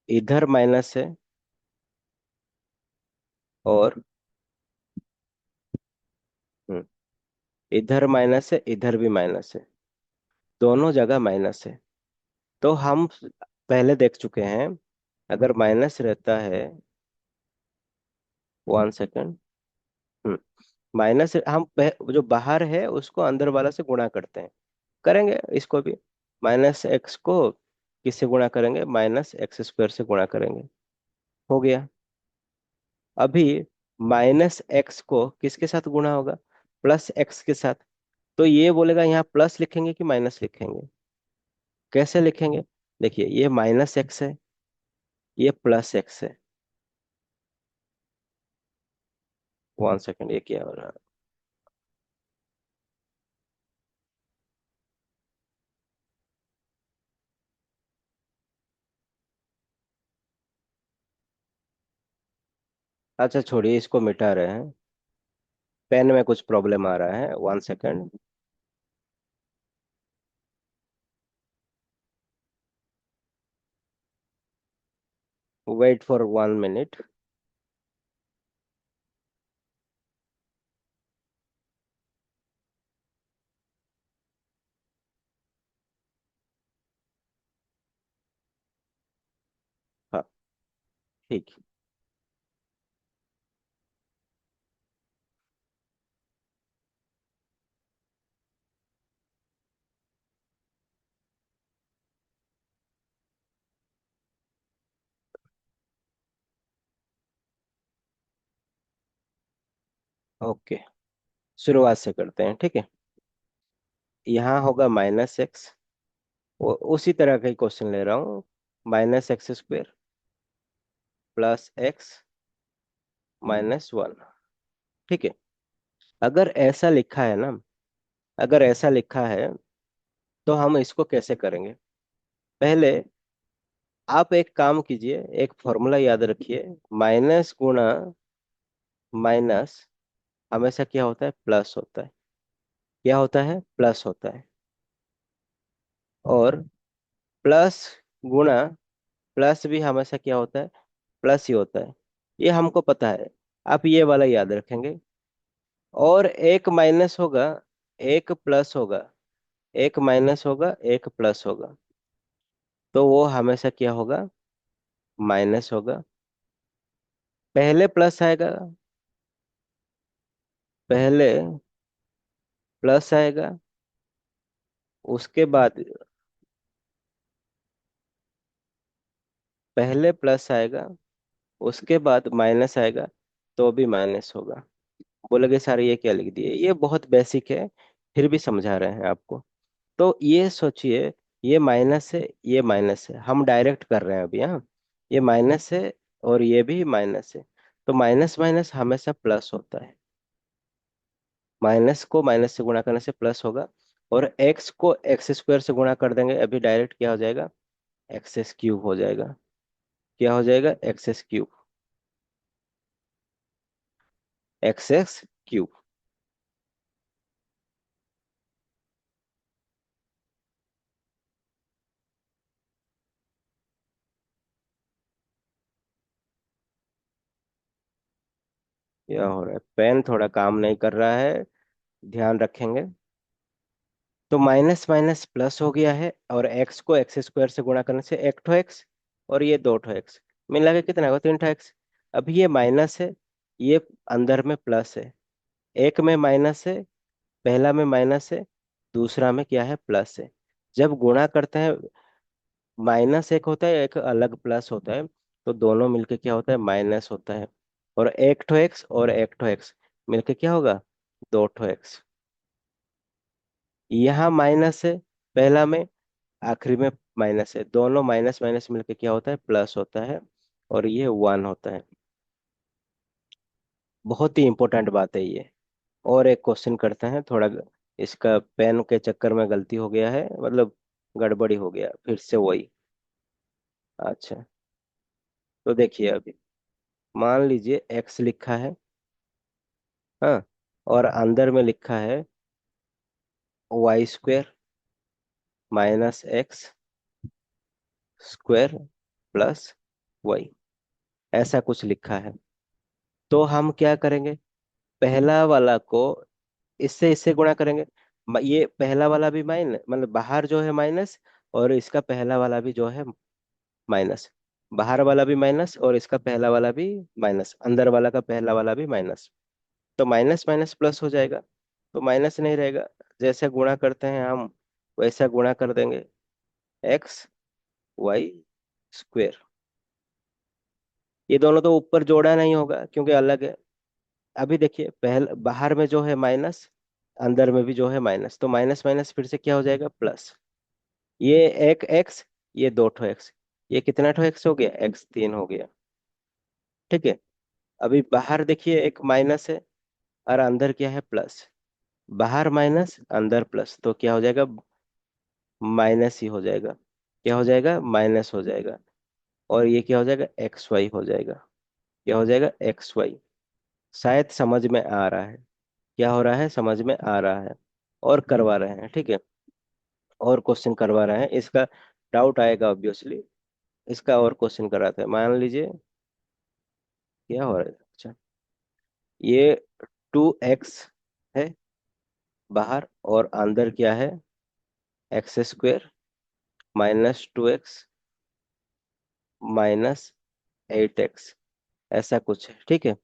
इधर माइनस है, और हम्म, इधर माइनस है, इधर भी माइनस है, दोनों जगह माइनस है। तो हम पहले देख चुके हैं, अगर माइनस रहता है, 1 सेकेंड, माइनस, हम जो बाहर है उसको अंदर वाला से गुणा करते हैं। करेंगे इसको भी। माइनस एक्स को किससे गुणा करेंगे, माइनस एक्स स्क्वायर से गुणा करेंगे। हो गया। अभी माइनस एक्स को किसके साथ गुणा होगा, प्लस एक्स के साथ। तो ये बोलेगा यहाँ प्लस लिखेंगे कि माइनस लिखेंगे, कैसे लिखेंगे। देखिए ये माइनस एक्स है, ये प्लस एक्स है। 1 सेकेंड, ये क्या हो रहा है। अच्छा छोड़िए, इसको मिटा रहे हैं। पेन में कुछ प्रॉब्लम आ रहा है, 1 सेकेंड। Wait for 1 minute. हाँ ठीक। ओके, शुरुआत से करते हैं, ठीक है। यहाँ होगा माइनस एक्स, उसी तरह का ही क्वेश्चन ले रहा हूँ। Minus x square plus x minus one, ठीक है। अगर ऐसा लिखा है ना, अगर ऐसा लिखा है तो हम इसको कैसे करेंगे। पहले आप एक काम कीजिए, एक फॉर्मूला याद रखिए। माइनस गुणा माइनस हमेशा क्या होता है, प्लस होता है। क्या होता है, प्लस होता है। और प्लस गुणा प्लस भी हमेशा क्या होता है, प्लस ही होता है। ये हमको पता है, आप ये वाला याद रखेंगे। और एक माइनस होगा, एक प्लस होगा। एक माइनस होगा, एक प्लस होगा। तो वो हमेशा क्या होगा, माइनस होगा। पहले प्लस आएगा, पहले प्लस आएगा, उसके बाद पहले प्लस आएगा, उसके बाद माइनस आएगा, तो भी माइनस होगा। बोलोगे सर ये क्या लिख दिए, ये बहुत बेसिक है, फिर भी समझा रहे हैं आपको। तो ये सोचिए, ये माइनस है, ये माइनस है, हम डायरेक्ट कर रहे हैं अभी। हाँ, ये माइनस है और ये भी माइनस है। तो माइनस माइनस हमेशा प्लस होता है। माइनस को माइनस से गुणा करने से प्लस होगा। और एक्स को एक्स स्क्वायर से गुणा कर देंगे, अभी डायरेक्ट क्या हो जाएगा, एक्स एस क्यूब हो जाएगा। क्या हो जाएगा, x S cube. X x cube. क्या हो रहा है, पेन थोड़ा काम नहीं कर रहा है, ध्यान रखेंगे। तो माइनस माइनस प्लस हो गया है, और एक्स को एक्स स्क्वायर से गुणा करने से एक ठो एक्स, और ये दो ठो एक्स, मिला के कितना होगा, 3 ठो एक्स। अब ये माइनस है, ये अंदर में प्लस है। एक में माइनस है, पहला में माइनस है, दूसरा में क्या है, प्लस है। जब गुणा करते हैं, माइनस एक होता है, एक अलग प्लस होता है, तो दोनों मिलके क्या होता है, माइनस होता है। और एक ठो एक्स और एक ठो एक्स मिलके क्या होगा, दो ठो एक्स। यहाँ माइनस है पहला में, आखिरी में माइनस है, दोनों माइनस माइनस मिलके क्या होता है, प्लस होता है। और ये वन होता है। बहुत ही इंपॉर्टेंट बात है ये। और एक क्वेश्चन करते हैं थोड़ा, इसका पेन के चक्कर में गलती हो गया है, मतलब गड़बड़ी हो गया, फिर से वही। अच्छा, तो देखिए अभी, मान लीजिए एक्स लिखा है, हाँ, और अंदर में लिखा है Y square minus X square plus Y, ऐसा कुछ लिखा है। तो हम क्या करेंगे, पहला वाला को इससे इससे गुणा करेंगे। ये पहला वाला भी माइनस, मतलब बाहर जो है माइनस, और इसका पहला वाला भी जो है माइनस। बाहर वाला भी माइनस और इसका पहला वाला भी माइनस, अंदर वाला का पहला वाला भी माइनस। तो माइनस माइनस प्लस हो जाएगा, तो माइनस नहीं रहेगा। जैसे गुणा करते हैं हम, वैसा गुणा कर देंगे एक्स वाई स्क्वेयर। ये दोनों तो ऊपर जोड़ा नहीं होगा क्योंकि अलग है। अभी देखिए पहले बाहर में जो है माइनस, अंदर में भी जो है माइनस, तो माइनस माइनस फिर से क्या हो जाएगा प्लस। ये एक एक्स, ये दो ठो एक्स, ये कितना ठो एक्स हो गया, एक्स तीन हो गया। ठीक है। अभी बाहर देखिए एक माइनस है और अंदर क्या है प्लस। बाहर माइनस अंदर प्लस तो क्या हो जाएगा, माइनस ही हो जाएगा। क्या हो जाएगा, माइनस हो जाएगा। और ये क्या हो जाएगा, एक्स वाई हो जाएगा। क्या हो जाएगा, एक्स वाई। शायद समझ में आ रहा है। क्या हो रहा है, समझ में आ रहा है। और करवा रहे हैं, ठीक है। और क्वेश्चन करवा रहे हैं, इसका डाउट आएगा ऑब्वियसली। इसका और क्वेश्चन कराते हैं, मान लीजिए क्या हो रहा है। अच्छा, ये 2x है बाहर, और अंदर क्या है, x square minus 2x minus 8x, ऐसा कुछ है, ठीक है।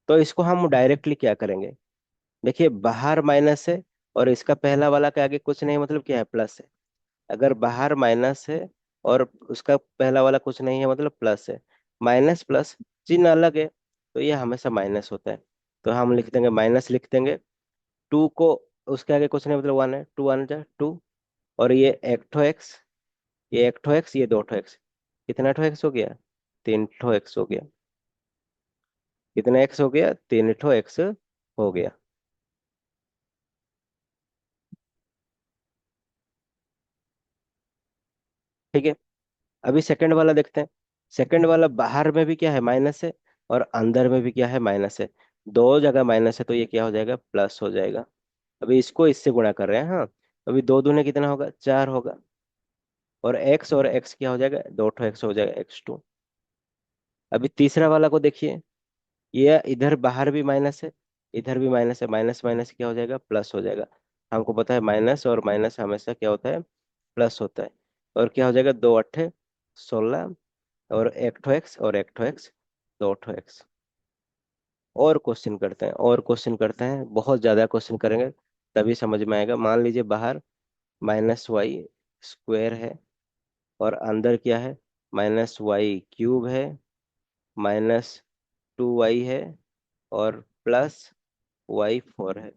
तो इसको हम डायरेक्टली क्या करेंगे, देखिए बाहर माइनस है और इसका पहला वाला के आगे कुछ नहीं, मतलब क्या है, प्लस है। अगर बाहर माइनस है और उसका पहला वाला कुछ नहीं है, मतलब प्लस है। माइनस प्लस चिन्ह अलग है, तो ये हमेशा माइनस होता है। तो हम लिख देंगे, माइनस लिख देंगे। टू को उसके आगे कुछ नहीं, मतलब वन है, टू वन जा टू। और ये एक ठो एक्स, ये एक ठो एक्स, ये दो ठो एक्स। कितना ठो एक्स हो गया, तीन ठो एक्स हो गया। कितना एक्स हो गया, तीन ठो एक्स हो गया। ठीक है। अभी सेकंड वाला देखते हैं। सेकंड वाला बाहर में भी क्या है, माइनस है, और अंदर में भी क्या है, माइनस है। दो जगह माइनस है, तो ये क्या हो जाएगा, प्लस हो जाएगा। अभी इसको इससे गुणा कर रहे हैं, हाँ। अभी दो दूने कितना होगा, चार होगा। और एक्स क्या हो जाएगा, दो ठो एक्स हो जाएगा, x2। अभी तीसरा वाला को देखिए, ये इधर बाहर भी माइनस है, इधर भी माइनस है, माइनस माइनस क्या हो जाएगा, प्लस हो जाएगा। हमको पता है माइनस और माइनस हमेशा क्या होता है, प्लस होता है। और क्या हो जाएगा, दो अट्ठे 16, और एक ठो एक्स और एक ठो एक्स, दो ठो एक्स। और क्वेश्चन करते हैं, और क्वेश्चन करते हैं, बहुत ज्यादा क्वेश्चन करेंगे तभी समझ में आएगा। मान लीजिए बाहर माइनस वाई स्क्वेयर है, और अंदर क्या है, माइनस वाई क्यूब है, माइनस 2y है, और प्लस y4 है,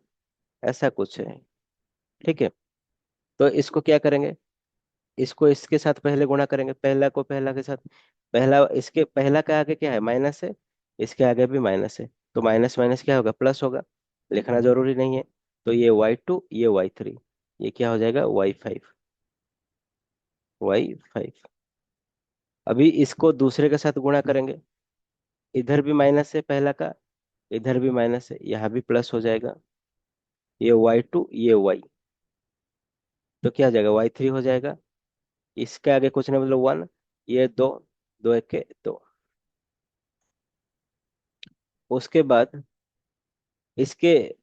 ऐसा कुछ है। ठीक है। तो इसको क्या करेंगे, इसको इसके साथ पहले गुणा करेंगे, पहला को पहला के साथ। पहला, इसके पहला के आगे क्या है, माइनस है। इसके आगे भी माइनस है, तो माइनस माइनस क्या होगा, प्लस होगा। लिखना जरूरी नहीं है। तो ये y2, ये y3, ये क्या हो जाएगा, y5। y5। अभी इसको दूसरे के साथ गुणा करेंगे। इधर भी माइनस है पहला का, इधर भी माइनस है, यहाँ भी प्लस हो जाएगा। ये y2, ये y, तो क्या हो जाएगा, y3 हो जाएगा। इसके आगे कुछ नहीं, मतलब वन। ये दो, दो एक के दो। उसके बाद इसके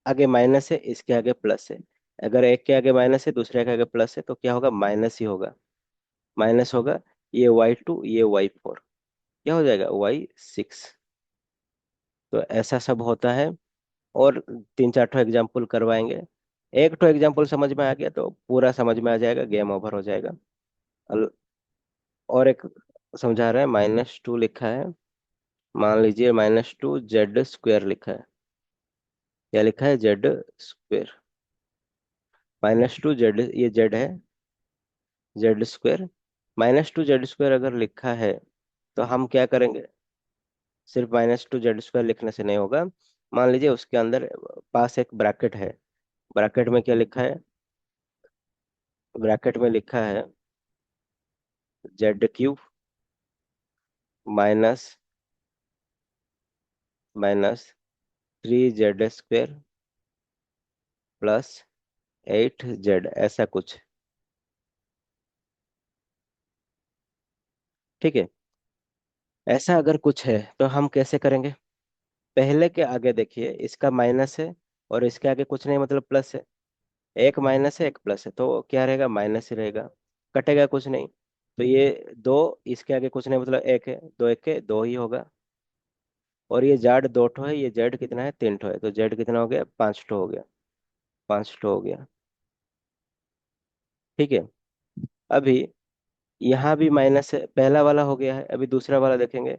आगे माइनस है, इसके आगे प्लस है। अगर एक के आगे माइनस है, दूसरे के आगे प्लस है, तो क्या होगा, माइनस ही होगा। माइनस होगा। ये y2, ये y4, क्या हो जाएगा, y6। तो ऐसा सब होता है। और तीन चार ठो एग्जाम्पल करवाएंगे। एक ठो एग्जाम्पल समझ में आ गया तो पूरा समझ में आ जाएगा, गेम ओवर हो जाएगा। अल- और एक समझा रहे हैं, -2 लिखा है। मान लीजिए -2 z स्क्वेयर लिखा है। क्या लिखा है, z स्क्वेयर। -2 z, ये z है, z स्क्वेयर। -2 z स्क्वेयर अगर लिखा है, तो हम क्या करेंगे, सिर्फ -2 z स्क्वेयर लिखने से नहीं होगा। मान लीजिए उसके अंदर पास एक ब्रैकेट है। ब्रैकेट में क्या लिखा है, ब्रैकेट में लिखा है z³ minus -3 z square +8 z, ऐसा कुछ। ठीक है। ऐसा अगर कुछ है तो हम कैसे करेंगे, पहले के आगे देखिए इसका माइनस है, और इसके आगे कुछ नहीं, मतलब प्लस है। एक माइनस है, एक प्लस है, तो क्या रहेगा, माइनस ही रहेगा। कटेगा कुछ नहीं। तो ये दो, इसके आगे कुछ नहीं, मतलब एक है, दो एक के दो ही होगा। और ये जाड दो ठो है, ये जेड कितना है, तीन ठो है, तो जेड कितना हो गया, पांच ठो हो गया। पांच ठो हो गया। ठीक है। अभी यहाँ भी माइनस है, पहला वाला हो गया है, अभी दूसरा वाला देखेंगे।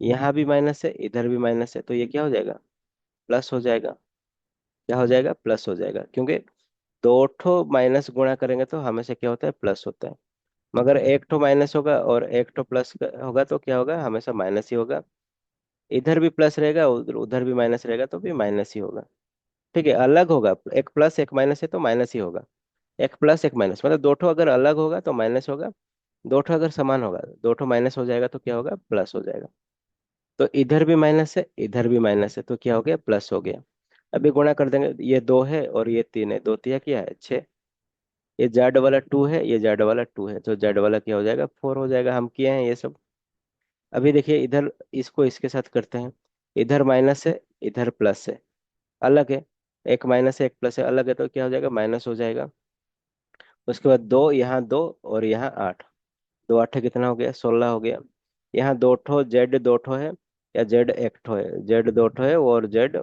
यहाँ भी माइनस है, इधर भी माइनस है, तो ये क्या हो जाएगा? प्लस हो जाएगा। क्या हो जाएगा? प्लस हो जाएगा, क्योंकि दो ठो माइनस गुणा करेंगे तो हमेशा क्या होता है? प्लस होता है। मगर एक ठो माइनस होगा और एक ठो प्लस होगा तो क्या होगा? हमेशा माइनस ही होगा। इधर भी प्लस रहेगा, उधर उधर भी माइनस रहेगा तो भी माइनस ही होगा। ठीक है, अलग होगा, एक प्लस एक माइनस है तो माइनस ही होगा। एक प्लस एक माइनस मतलब दो ठो अगर अलग होगा तो माइनस होगा, दो ठो अगर समान होगा, दो ठो माइनस हो जाएगा तो क्या होगा? प्लस हो जाएगा। तो इधर भी माइनस है, इधर भी माइनस है, तो क्या हो गया? प्लस हो गया। अभी गुणा कर देंगे, ये दो है और ये तीन है, दो तिया क्या है? छः। ये जेड वाला टू है, ये जेड वाला टू है, तो जेड वाला क्या हो जाएगा? फोर हो जाएगा। हम किए हैं ये सब। अभी देखिए इधर, इसको इसके साथ करते हैं। इधर माइनस है, इधर प्लस है, अलग है। एक माइनस है एक प्लस है, अलग है, तो क्या हो जाएगा? माइनस हो जाएगा। उसके बाद दो, यहाँ दो और यहाँ आठ। दो आठ कितना हो गया? 16 हो गया। यहाँ दो ठो जेड दो ठो है, या जेड एक ठो है? जेड दो ठो है और जेड,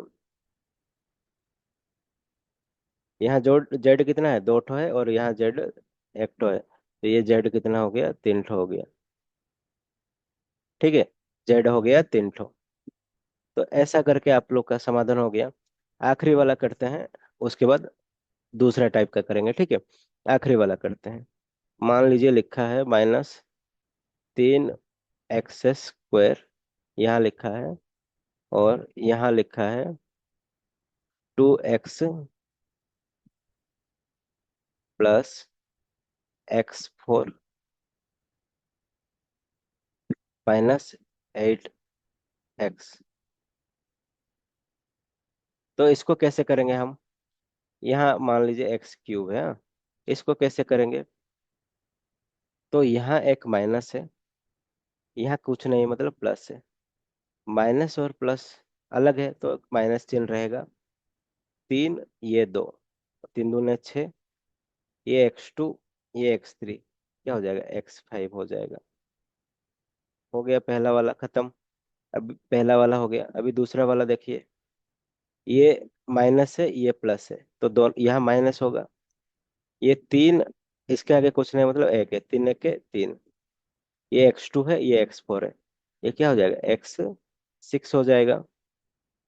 यहाँ जो जेड कितना है? दो ठो है और यहाँ जेड एक ठो है, तो ये जेड कितना हो गया? तीन ठो हो गया। ठीक है, जेड हो गया तीन ठो। तो ऐसा करके आप लोग का समाधान हो गया। आखिरी वाला करते हैं, उसके बाद दूसरा टाइप का करेंगे। ठीक है, आखिरी वाला करते हैं। मान लीजिए लिखा है -3x² यहाँ लिखा है, और यहाँ लिखा है 2x + x4 -8x। तो इसको कैसे करेंगे हम? यहाँ मान लीजिए x³ है, हाँ? इसको कैसे करेंगे? तो यहाँ एक माइनस है, यहाँ कुछ नहीं मतलब प्लस है। माइनस और प्लस अलग है तो माइनस चिन्ह रहेगा। तीन, ये दो, तीन दूने छः, ये x2, ये x3, क्या हो जाएगा? x5 हो जाएगा। हो गया पहला वाला खत्म। अब पहला वाला हो गया, अभी दूसरा वाला देखिए। ये माइनस है, ये प्लस है, तो दोनों यहाँ माइनस होगा। ये तीन, इसके आगे कुछ नहीं मतलब एक है, तीन एक है तीन। ये x2 है, ये x4 है, ये क्या हो जाएगा? x6 हो जाएगा।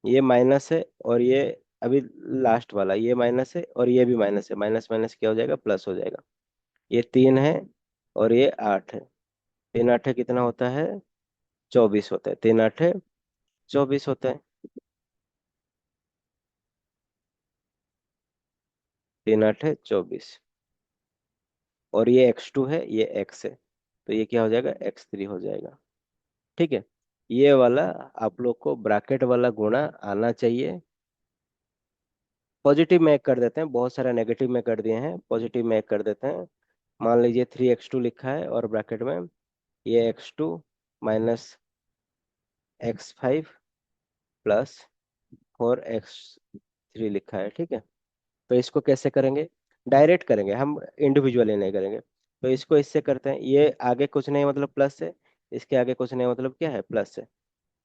ये माइनस है और ये, अभी लास्ट वाला ये माइनस है और ये भी माइनस है, माइनस माइनस क्या हो जाएगा? प्लस हो जाएगा। ये तीन है और ये आठ है। तीन आठ कितना होता है? 24 होता है। तीन आठ 24 होता है। तीन आठ 24। और ये x2 है, ये x है, तो ये क्या हो जाएगा? x3 हो जाएगा। ठीक है, ये वाला आप लोग को ब्रैकेट वाला गुणा आना चाहिए। पॉजिटिव में एक कर देते हैं, बहुत सारा नेगेटिव में कर दिए हैं, पॉजिटिव में एक कर देते हैं। मान लीजिए 3x2 लिखा है और ब्रैकेट में ये x2 -x5 +4x3 लिखा है। ठीक है, तो इसको कैसे करेंगे? डायरेक्ट करेंगे हम, इंडिविजुअली नहीं करेंगे। तो इसको इससे करते हैं, ये आगे कुछ नहीं मतलब प्लस है, इसके आगे कुछ नहीं मतलब क्या है? प्लस है।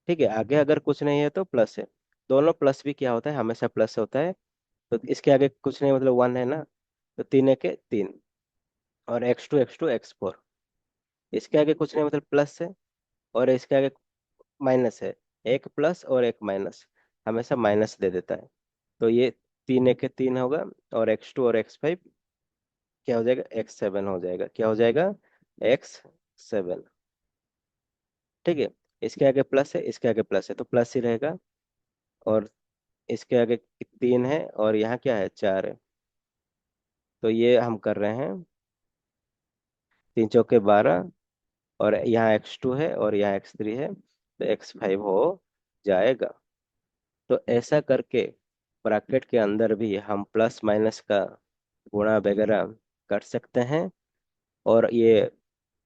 ठीक है, आगे अगर कुछ नहीं है तो प्लस है। दोनों प्लस भी क्या होता है? हमेशा प्लस होता है। तो इसके आगे कुछ नहीं मतलब वन है ना, तो तीन एक तीन, और x2 इसके आगे कुछ नहीं मतलब प्लस है, और इसके आगे माइनस है। एक प्लस और एक माइनस हमेशा माइनस दे देता है। तो ये तीन एक तीन होगा, और x2 और x5 क्या हो जाएगा? x7 हो जाएगा। क्या हो जाएगा? x7। ठीक है, इसके आगे प्लस है, इसके आगे प्लस है, तो प्लस ही रहेगा। और इसके आगे तीन है और यहाँ क्या है? चार है। तो ये हम कर रहे हैं, तीन चौके 12, और यहाँ x2 है और यहाँ x3 है, तो x5 हो जाएगा। तो ऐसा करके ब्रैकेट के अंदर भी हम प्लस माइनस का गुणा वगैरह कर सकते हैं। और ये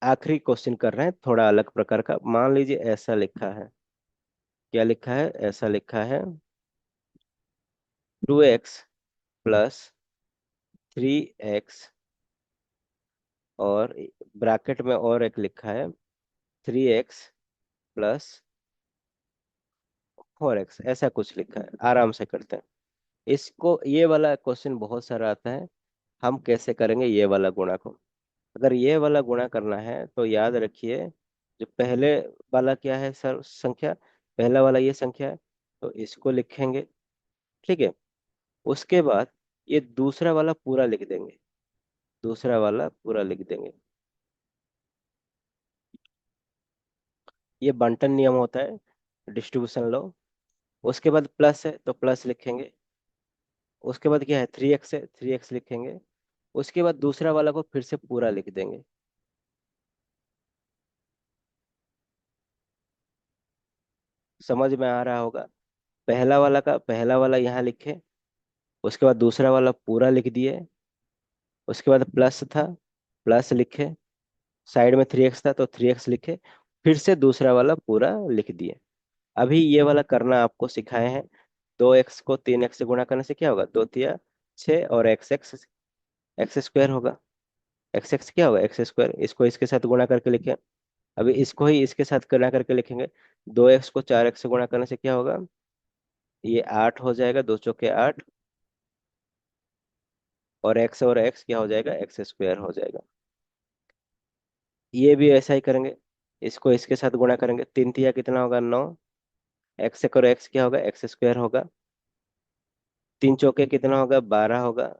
आखिरी क्वेश्चन कर रहे हैं थोड़ा अलग प्रकार का। मान लीजिए ऐसा लिखा है, क्या लिखा है? ऐसा लिखा है 2x + 3x, और ब्रैकेट में और एक लिखा है 3x + 4x, ऐसा कुछ लिखा है। आराम से करते हैं इसको। ये वाला क्वेश्चन बहुत सारा आता है, हम कैसे करेंगे ये वाला गुणा को। अगर ये वाला गुणा करना है तो याद रखिए, जो पहले वाला क्या है सर संख्या, पहला वाला ये संख्या है, तो इसको लिखेंगे। ठीक है। उसके बाद ये दूसरा वाला पूरा लिख देंगे, दूसरा वाला पूरा लिख देंगे। ये बंटन नियम होता है, डिस्ट्रीब्यूशन लॉ। उसके बाद प्लस है तो प्लस लिखेंगे। उसके बाद क्या है, 3x है, 3x लिखेंगे। उसके बाद दूसरा वाला को फिर से पूरा लिख देंगे। समझ में आ रहा होगा। पहला वाला यहाँ लिखे, उसके बाद दूसरा वाला पूरा लिख दिए। उसके बाद प्लस था, प्लस लिखे। साइड में 3x था तो 3x लिखे। फिर से दूसरा वाला पूरा लिख दिए। अभी ये वाला करना आपको सिखाए हैं। 2x को 3x से गुणा करने से क्या होगा, 2 तिया 6, और एक्स एक्स एक्स स्क्वायर होगा। एक्स एक्स क्या होगा, एक्स स्क्वायर। इसको इसके साथ गुणा करके लिखे। अभी इसको ही इसके साथ गुणा करके लिखेंगे। 2x को 4x से गुणा करने से क्या होगा, ये 8 हो जाएगा, 2 चौके 8। और एक्स क्या हो जाएगा, एक्स स्क्वायर हो जाएगा। ये भी ऐसा ही करेंगे। इसको इसके साथ गुणा करेंगे, 3 तिया कितना होगा, 9। एक्स एक और एक्स क्या होगा, एक्स स्क्वायर होगा। 3 चौके कितना होगा, 12 होगा।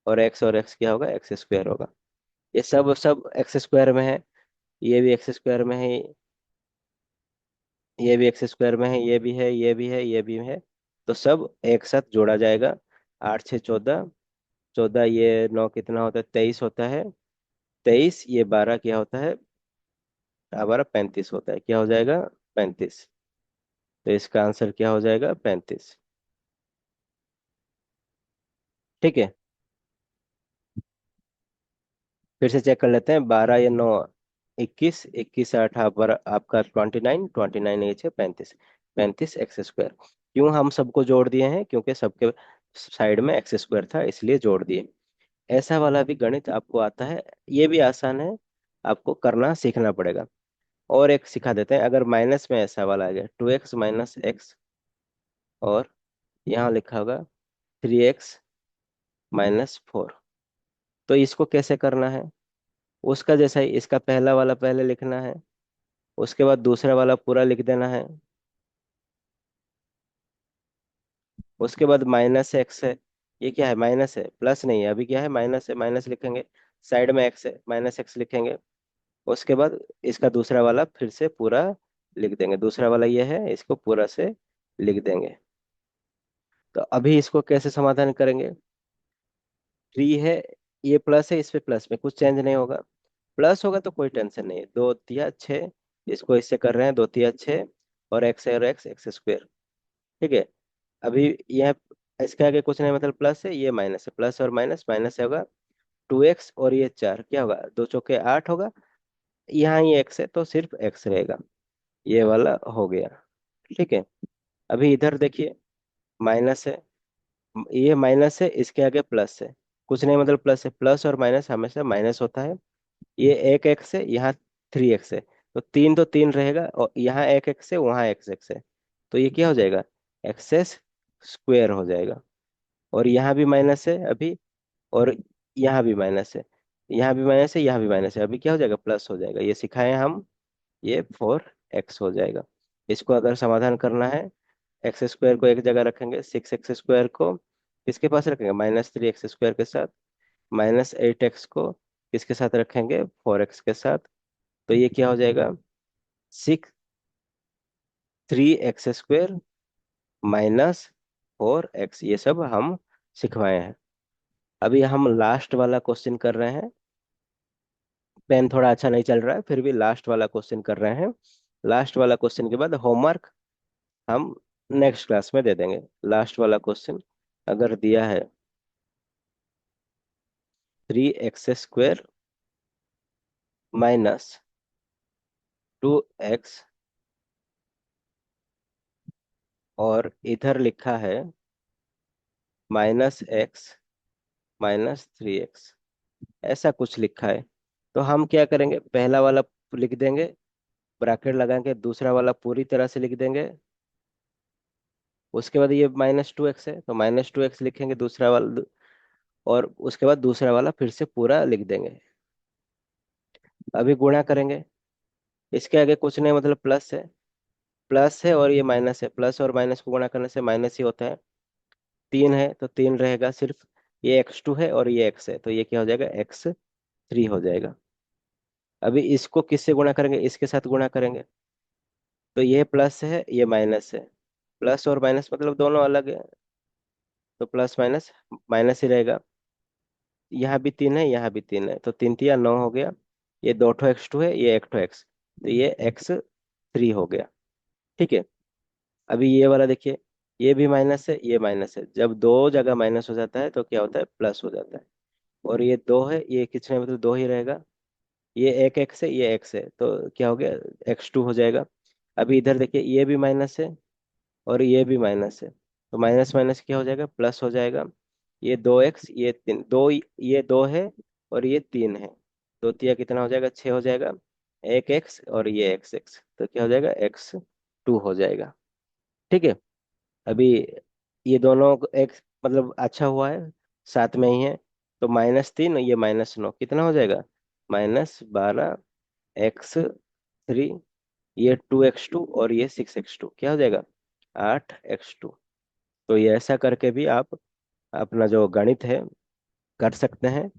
और एक्स क्या होगा, एक्स स्क्वायर होगा। ये सब सब एक्स स्क्वायर में है। ये भी एक्स स्क्वायर में है। ये भी एक्स स्क्वायर में है, ये भी है, ये भी है, ये भी है। तो सब एक साथ जोड़ा जाएगा। 8 6 14, 14 ये 9 कितना होता है, 23 होता है। 23 ये 12 क्या होता है, 12 35 होता है। क्या हो जाएगा, 35। तो इसका आंसर क्या हो जाएगा, 35। ठीक है। फिर से चेक कर लेते हैं, 12 या 9, 21, 21 8 आपका 29, 29 6 35, 35 x स्क्वायर। क्यों हम सबको जोड़ दिए हैं, क्योंकि सबके साइड में एक्स स्क्वायर था इसलिए जोड़ दिए। ऐसा वाला भी गणित आपको आता है, ये भी आसान है, आपको करना सीखना पड़ेगा। और एक सिखा देते हैं, अगर माइनस में ऐसा वाला आ गया, 2x - x, और यहाँ लिखा होगा 3x - 4, तो इसको कैसे करना है, उसका जैसा ही इसका पहला वाला पहले लिखना है। उसके बाद दूसरा वाला पूरा लिख देना है। उसके बाद -x है। ये क्या है, माइनस है, प्लस नहीं है। अभी क्या है, माइनस है, माइनस लिखेंगे। साइड में x है, -x लिखेंगे। उसके बाद इसका दूसरा वाला फिर से पूरा लिख देंगे। दूसरा वाला ये है, इसको पूरा से लिख देंगे। तो अभी इसको कैसे समाधान करेंगे, 3 है, ये प्लस है, इस पे प्लस में कुछ चेंज नहीं होगा। प्लस होगा तो कोई टेंशन नहीं है। 2 तिया 6, इसको इससे कर रहे हैं, 2 तिया 6, और एक्स है, और एक्स एक्स स्क्वायर। ठीक है। अभी यह इसके आगे कुछ नहीं, मतलब प्लस है, ये माइनस है, प्लस और माइनस, माइनस है होगा 2x, और ये 4 क्या होगा, 2 चौके 8 होगा। यहाँ ये x है तो सिर्फ x रहेगा। ये वाला हो गया। ठीक है। अभी इधर देखिए, माइनस है, ये माइनस है, इसके आगे प्लस है। कुछ नहीं, मतलब प्लस है, प्लस और माइनस हमेशा माइनस होता है। ये एक एक्स है, यहाँ 3x है। तो 3 तो 3 रहेगा, और यहाँ एक एक्स है, वहाँ एक्स है। तो ये क्या हो जाएगा, एक्सेस स्क्वेयर हो जाएगा। और यहाँ भी माइनस है अभी, और यहाँ भी माइनस है, यहाँ भी माइनस है, यहाँ भी माइनस है। अभी क्या हो जाएगा, प्लस हो जाएगा। ये सिखाए हम, ये 4x हो जाएगा। इसको अगर समाधान करना है, एक्स स्क्वायर को एक जगह रखेंगे, 6x स्क्वायर को किसके पास रखेंगे, -3x स्क्वायर के साथ। -8x को किसके साथ रखेंगे, 4x के साथ। तो ये क्या हो जाएगा, 6 3x स्क्वायर -4x। ये सब हम सिखवाए हैं। अभी हम लास्ट वाला क्वेश्चन कर रहे हैं। पेन थोड़ा अच्छा नहीं चल रहा है, फिर भी लास्ट वाला क्वेश्चन कर रहे हैं। लास्ट वाला क्वेश्चन के बाद होमवर्क हम नेक्स्ट क्लास में दे देंगे। लास्ट वाला क्वेश्चन अगर दिया है, 3x स्क्वायर -2x, और इधर लिखा है -x - 3x, ऐसा कुछ लिखा है। तो हम क्या करेंगे, पहला वाला लिख देंगे, ब्रैकेट लगा के दूसरा वाला पूरी तरह से लिख देंगे। उसके बाद ये -2x है तो -2x लिखेंगे दूसरा वाला, और उसके बाद दूसरा वाला फिर से पूरा लिख देंगे। अभी गुणा करेंगे। इसके आगे कुछ नहीं, मतलब प्लस है। प्लस है और ये माइनस है, प्लस और माइनस को गुणा करने से माइनस ही होता है। 3 है तो 3 रहेगा सिर्फ। ये x2 है और ये x है, तो ये क्या हो जाएगा, x3 हो जाएगा। अभी इसको किससे गुणा करेंगे, इसके साथ गुणा करेंगे। तो ये प्लस है, ये माइनस है। प्लस और माइनस मतलब दोनों अलग है, तो प्लस माइनस माइनस ही रहेगा। यहाँ भी 3 है, यहाँ भी 3 है, तो 3 3 9 हो गया। ये 2 x2 है, ये 1 x, तो ये x3 हो गया। ठीक है। अभी ये वाला देखिए, ये भी माइनस है, ये माइनस है। जब दो जगह माइनस हो जाता है तो क्या होता है, प्लस हो जाता है। और ये 2 है, ये कितने मतलब 2 ही रहेगा। ये 1 x है, ये x है, तो क्या हो गया, x2 हो जाएगा। अभी इधर देखिए, ये भी माइनस है और ये भी माइनस है, तो माइनस माइनस क्या हो जाएगा, प्लस हो जाएगा। ये 2 x, ये 3, दो, ये 2 है और ये 3 है। 2 3 कितना हो जाएगा, 6 हो जाएगा। 1 x और ये x तो क्या हो जाएगा, x2 हो जाएगा। ठीक है। अभी ये दोनों एक मतलब अच्छा हुआ है, साथ में ही है। तो -3, ये -9 कितना हो जाएगा, -12 x3। ये 2 x2 और ये 6 x2 क्या हो जाएगा, 8 x2। तो ये ऐसा करके भी आप अपना जो गणित है कर सकते हैं।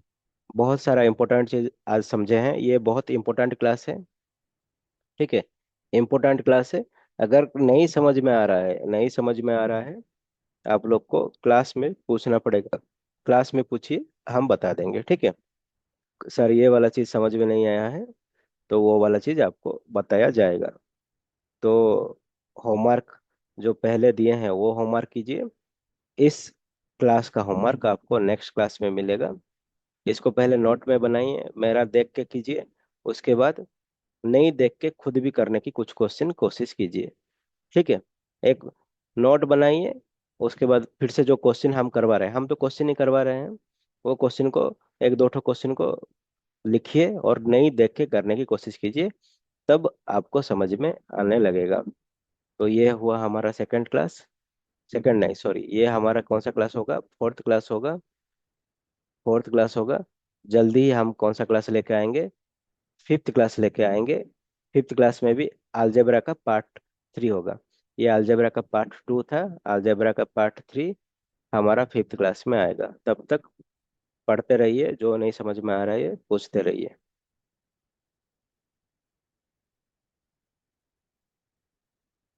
बहुत सारा इंपॉर्टेंट चीज आज समझे हैं, ये बहुत इंपॉर्टेंट क्लास है। ठीक है। इंपॉर्टेंट क्लास है। अगर नहीं समझ में आ रहा है, नहीं समझ में आ रहा है, आप लोग को क्लास में पूछना पड़ेगा। क्लास में पूछिए, हम बता देंगे। ठीक है। सर ये वाला चीज समझ में नहीं आया है, तो वो वाला चीज आपको बताया जाएगा। तो होमवर्क जो पहले दिए हैं वो होमवर्क कीजिए। इस क्लास का होमवर्क आपको नेक्स्ट क्लास में मिलेगा। इसको पहले नोट में बनाइए, मेरा देख के कीजिए। उसके बाद नहीं देख के खुद भी करने की कुछ क्वेश्चन कोशिश कीजिए। ठीक है। एक नोट बनाइए। उसके बाद फिर से जो क्वेश्चन हम करवा रहे हैं, हम तो क्वेश्चन ही करवा रहे हैं, वो क्वेश्चन को, एक दो ठो क्वेश्चन को लिखिए और नहीं देख के करने की कोशिश कीजिए। तब आपको समझ में आने लगेगा। तो ये हुआ हमारा सेकंड क्लास। सेकंड नहीं, सॉरी, ये हमारा कौन सा क्लास होगा, फोर्थ क्लास होगा। फोर्थ क्लास होगा। जल्दी ही हम कौन सा क्लास लेके आएंगे, फिफ्थ क्लास लेके आएंगे। फिफ्थ क्लास में भी अलजेब्रा का पार्ट 3 होगा। ये अलजेब्रा का पार्ट 2 था। अलजेब्रा का पार्ट 3 हमारा फिफ्थ क्लास में आएगा। तब तक पढ़ते रहिए, जो नहीं समझ में आ रहा है पूछते रहिए।